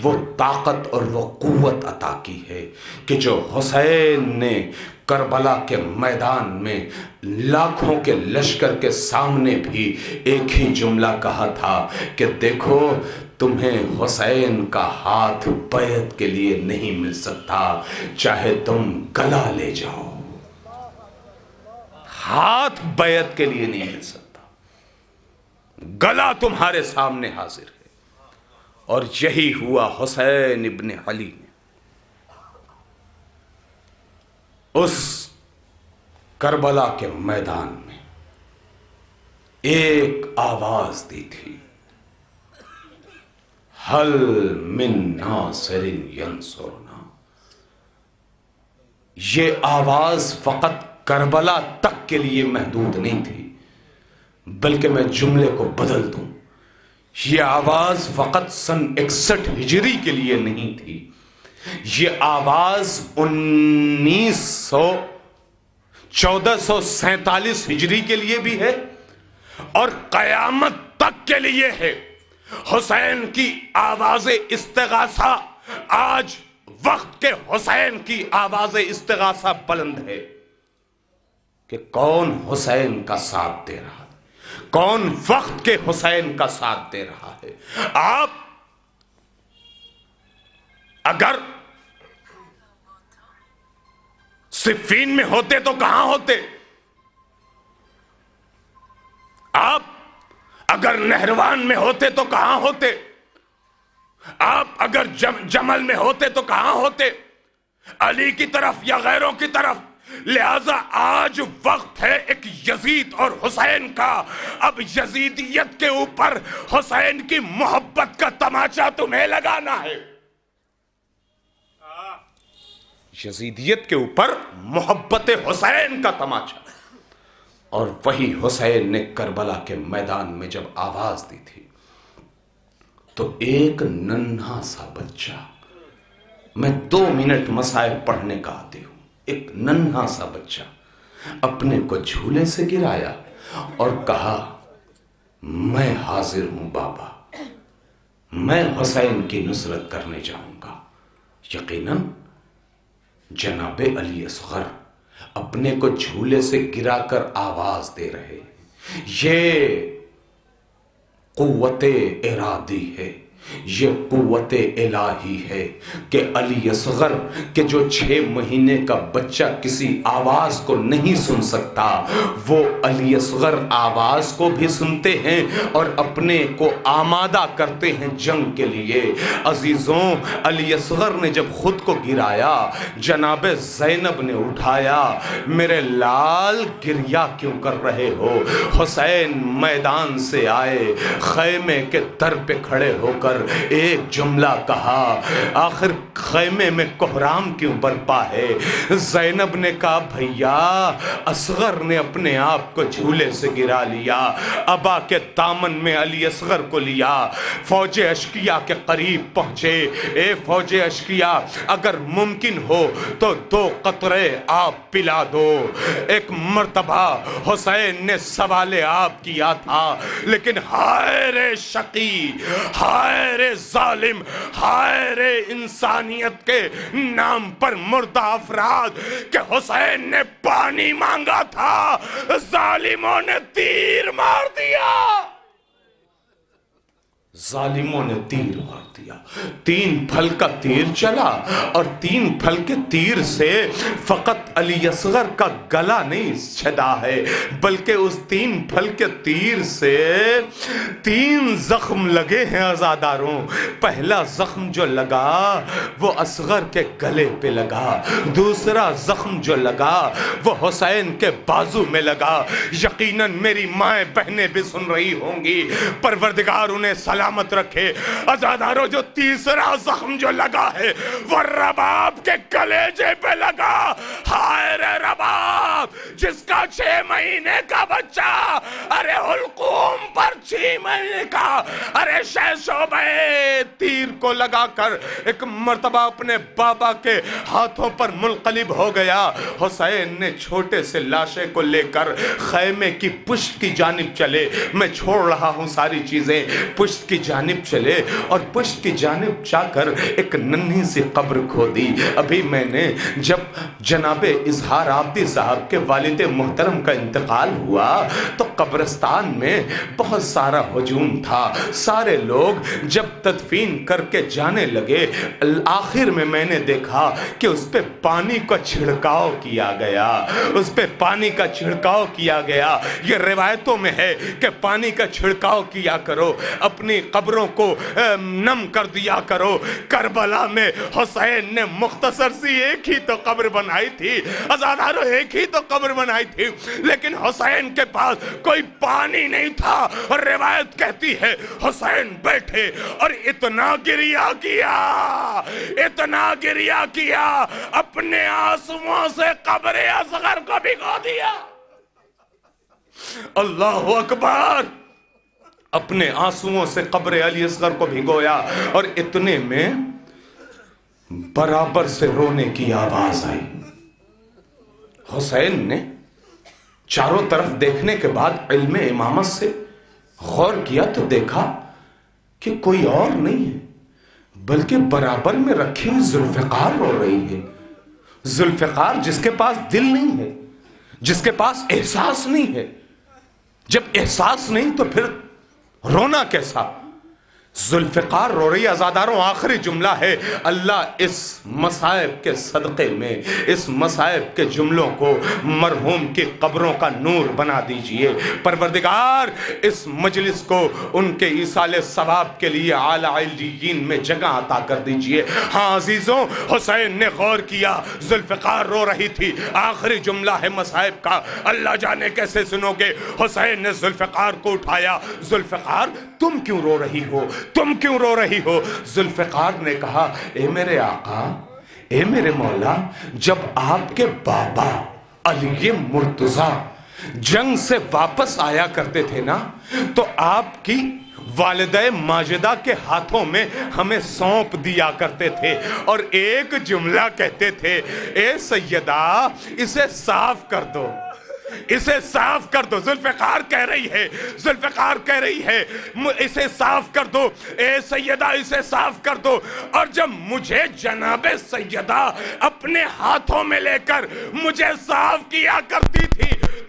وہ طاقت اور وہ قوت عطا کی ہے کہ جو حسین نے کربلا کے میدان میں لاکھوں کے لشکر کے سامنے بھی ایک ہی جملہ کہا تھا کہ دیکھو تمہیں حسین کا ہاتھ بیعت کے لیے نہیں مل سکتا، چاہے تم گلا لے جاؤ، ہاتھ بیعت کے لیے نہیں مل سکتا، گلا تمہارے سامنے حاضر ہے۔ اور یہی ہوا حسین ابن علی نے اس کربلا کے میدان میں ایک آواز دی تھی، حل من ناصر ینصرنا۔ یہ آواز فقط کربلا تک کے لیے محدود نہیں تھی، بلکہ میں جملے کو بدل دوں، یہ آواز فقط سن 61 ہجری کے لیے نہیں تھی، یہ آواز 1447 ہجری کے لیے بھی ہے اور قیامت تک کے لیے ہے۔ حسین کی آواز استغاثہ آج وقت کے حسین کی آواز استغاثہ بلند ہے کہ کون حسین کا ساتھ دے رہا ہے، کون وقت کے حسین کا ساتھ دے رہا ہے۔ آپ اگر صفین میں ہوتے تو کہاں ہوتے؟ آپ اگر نہروان میں ہوتے تو کہاں ہوتے؟ آپ اگر جمل میں ہوتے تو کہاں ہوتے؟ علی کی طرف یا غیروں کی طرف؟ لہذا آج وقت ہے ایک یزید اور حسین کا۔ اب یزیدیت کے اوپر حسین کی محبت کا تماچا تمہیں لگانا ہے، یزیدیت کے اوپر محبت حسین کا تماچا۔ اور وہی حسین نے کربلا کے میدان میں جب آواز دی تھی تو ایک ننھا سا بچہ، میں 2 منٹ مسائل پڑھنے کا عادی ہوں، ایک ننھا سا بچہ اپنے کو جھولے سے گرایا اور کہا میں حاضر ہوں بابا، میں حسین کی نصرت کرنے جاؤں گا۔ یقیناً جناب علی اصغر اپنے کو جھولے سے گرا کر آواز دے رہے ہیں، یہ قوت ارادی ہے، یہ قوت الہی ہے کہ علی اصغر کہ جو 6 مہینے کا بچہ کسی آواز کو نہیں سن سکتا، وہ علی اصغر آواز کو بھی سنتے ہیں اور اپنے کو آمادہ کرتے ہیں جنگ کے لیے۔ عزیزوں، علی اصغر نے جب خود کو گرایا، جناب زینب نے اٹھایا، میرے لال گریا کیوں کر رہے ہو؟ حسین میدان سے آئے، خیمے کے در پہ کھڑے ہو کر ایک جملہ کہا، آخر خیمے میں کوہرام کیوں برپا ہے؟ زینب نے کہا، بھیا اصغر نے اپنے آپ کو جھولے سے گرا لیا، ابا کے دامن میں علی اصغر کو لیا، فوج اشقیہ کے قریب پہنچے۔ اے فوج اشقیہ، اگر ممکن ہو تو 2 قطرے آپ پلا دو۔ ایک مرتبہ حسین نے سوال آپ کیا تھا، لیکن ہائے رے شقی، ہائے رے ظالم، ہائے رے انسانیت کے نام پر مردہ افراد کہ حسین نے پانی مانگا تھا، ظالموں نے تیر مار دیا، ظالموں نے تیر مار دیا۔ 3 پھل کا تیر چلا اور 3 پھل کے تیر سے فقط علی اصغر کا گلا نہیں چھدا ہے، بلکہ اس 3 پھل کے تیر سے 3 زخم لگے ہیں عزاداروں۔ پہلا زخم جو لگا وہ اصغر کے گلے پہ لگا، دوسرا زخم جو لگا وہ حسین کے بازو میں لگا۔ یقیناً میری مائیں بہنیں بھی سن رہی ہوں گی، پروردگار انہیں سلامت رکھے۔ عزاداروں، جو تیسرا زخم جو لگا ہے وہ رباب کے کلیجے پہ لگا۔ ہائے رے رباب، جس کا 6 مہینے کا بچہ، ارے حلقوم پر 6 مہینے کا، ارے شعبے تیر کو لگا کر ایک مرتبہ اپنے بابا کے ہاتھوں پر منقلب ہو گیا۔ حسین نے چھوٹے سے لاشے کو لے کر خیمے کی پشت کی جانب چلے۔ میں چھوڑ رہا ہوں ساری چیزیں، پشت کی جانب چلے اور پشت کی جانب جا کر ایک ننھی سی قبر کھودی۔ ابھی میں نے جب جناب اظہار آبدی صاحب کے والد محترم کا انتقال ہوا تو قبرستان میں بہت سارا ہجوم تھا، سارے لوگ جب تدفین کر کے جانے لگے، آخر میں نے دیکھا کہ اس پہ پانی کا چھڑکاؤ کیا گیا، اس پہ پانی کا چھڑکاؤ کیا گیا۔ یہ روایتوں میں ہے کہ پانی کا چھڑکاؤ کیا کرو، اپنی قبروں کو نم کر دیا کرو۔ کربلا میں حسین نے مختصر سی ایک ہی تو قبر بنائی تھی، عزاداروں ایک ہی تو قبر بنائی تھی، لیکن حسین کے پاس کوئی پانی نہیں تھا، اور روایت کہتی ہے حسین بیٹھے اور اتنا گریہ کیا، اتنا گریہ کیا، اپنے آنسوؤں سے قبر اصغر کو بھگو دیا۔ اللہ اکبر، اپنے آنسوؤں سے قبر علی اصغر کو بھگویا، اور اتنے میں برابر سے رونے کی آواز آئی۔ حسین نے چاروں طرف دیکھنے کے بعد علم امامت سے غور کیا تو دیکھا کہ کوئی اور نہیں ہے بلکہ برابر میں رکھی ہوئی ذوالفقار رو رہی ہے۔ ذوالفقار جس کے پاس دل نہیں ہے، جس کے پاس احساس نہیں ہے۔ جب احساس نہیں تو پھر رونا کیسا؟ ذوالفقار رو رہی۔ عزاداروں، آخری جملہ ہے، اللہ اس مصائب کے صدقے میں، اس مصائب کے جملوں کو مرحوم کی قبروں کا نور بنا دیجئے۔ پروردگار اس مجلس کو ان کے ایصال ثواب کے لیے اعلی علیین میں جگہ عطا کر دیجئے۔ ہاں عزیزوں، حسین نے غور کیا، ذوالفقار رو رہی تھی، آخری جملہ ہے مصائب کا، اللہ جانے کیسے سنو گے۔ حسین نے ذوالفقار کو اٹھایا، ذوالفقار تم کیوں رو رہی ہو؟ تم کیوں رو رہی ہو؟ ذوالفقار نے کہا، اے میرے آقا، اے میرے مولا، جب آپ کے بابا علی مرتضیٰ جنگ سے واپس آیا کرتے تھے نا، تو آپ کی والدہ ماجدہ کے ہاتھوں میں ہمیں سونپ دیا کرتے تھے اور ایک جملہ کہتے تھے، اے سیدہ اسے صاف کر دو، اسے صاف کر دو۔ ذوالفقار کہہ رہی ہے، ذوالفقار کہہ رہی ہے، اسے صاف کر دو، اے سیدہ اسے صاف کر دو۔ اور جب مجھے جناب سیدہ اپنے ہاتھوں میں لے کر مجھے صاف کیا کرتی تھی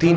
3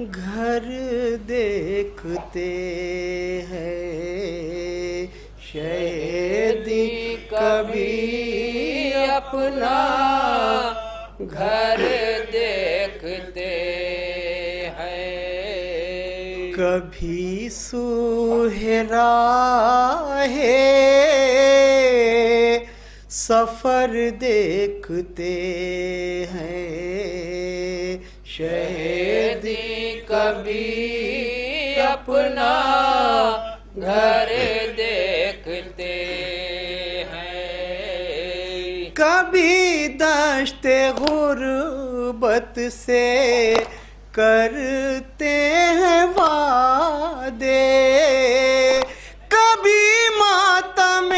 گھر دیکھتے ہیں شہیدی کبھی اپنا گھر دیکھتے ہیں کبھی سہرا ہے سفر دیکھتے ہیں شہیدی کبھی اپنا گھر دیکھتے ہیں کبھی دشت غربت سے کرتے ہیں وعدے کبھی ماتم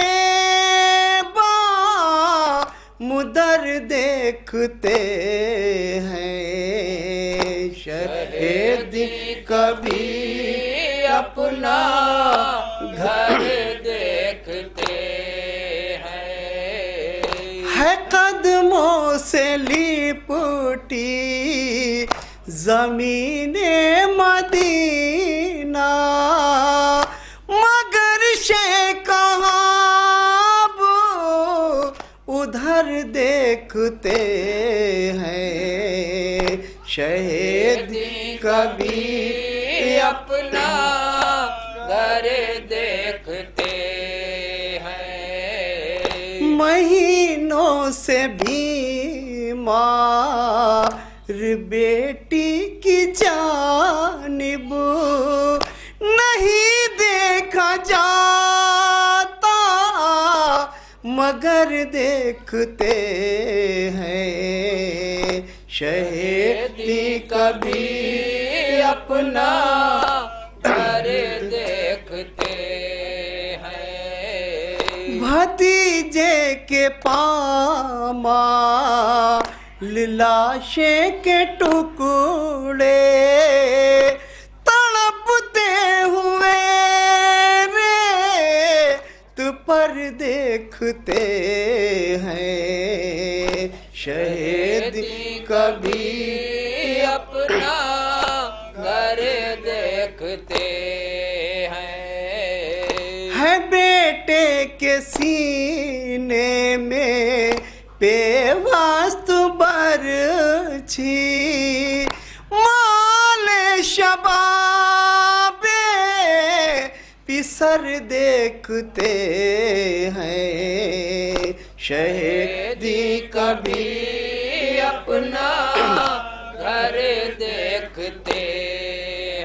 مدر دیکھتے ہیں شہیدی کبھی اپنا گھر دیکھتے ہیں ہے قدموں سے لپٹی زمین مدینہ مگر کہاں ادھر دیکھتے ہیں شہیدی کبھی اپنا گھر دیکھتے ہیں مہینوں سے بیمار بیٹی کی جانب نہیں دیکھا جاتا مگر دیکھتے ہیں شہیدی کبھی اپنا گھر دیکھتے ہیں بھتیجے کے پامال لاشیں کے ٹکڑے تڑپتے ہوئے ریت پر دیکھتے ہیں شہیدی کبھی اپنا گھر دیکھتے ہیں بیٹے کے سینے میں پیوست برچھی مال شباب پسر دیکھتے ہیں شہیدی کبھی اپنا گھر دیکھتے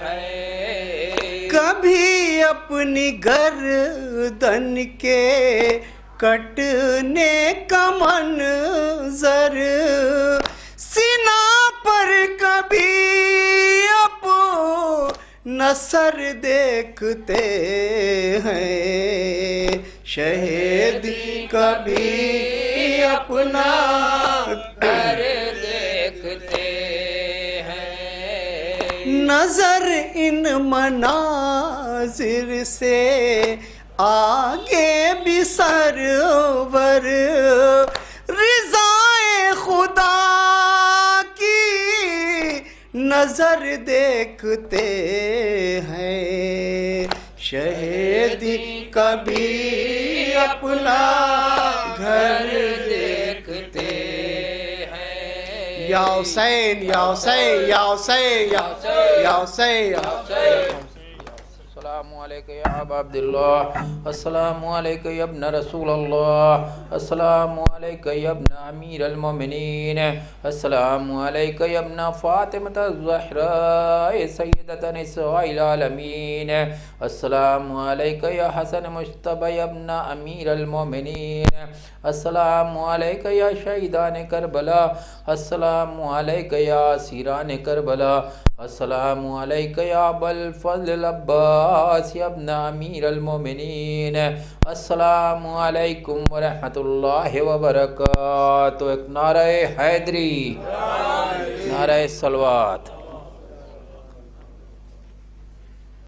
ہیں کبھی اپنی گردن کے کٹنے کا منظر سینہ پر کبھی نصر دیکھتے ہیں شہیدی کبھی اپنا گھر دیکھتے ہیں نظر ان مناظر سے آگے بھی سرور رضائے خدا کی نظر دیکھتے ہیں شہیدی کبھی اپنا گھر دیکھتے ہیں یا حسین یا حسین یا حسین یا حسین یا حسین السلام علیکم یا ابا عبداللہ السلام علیکم یا ابن رسول اللہ السلام علیکم یا ابن امیر المومنین السلام علیکم یا ابن فاطمة الزہراء سیدۃ نساء العالمین السلام علیکم یا حسن مجتبی یا ابن امیر المومنین السلام علیکم یا شہیدان کربلا السلام علیکم یا اسیران کربلا السلام علیکم یا ابا الفضل العباس یا ابن امیر المومنین السلام علیکم ورحمۃ اللہ وبرکاتہ ایک نعرہ حیدری نعرہ صلوات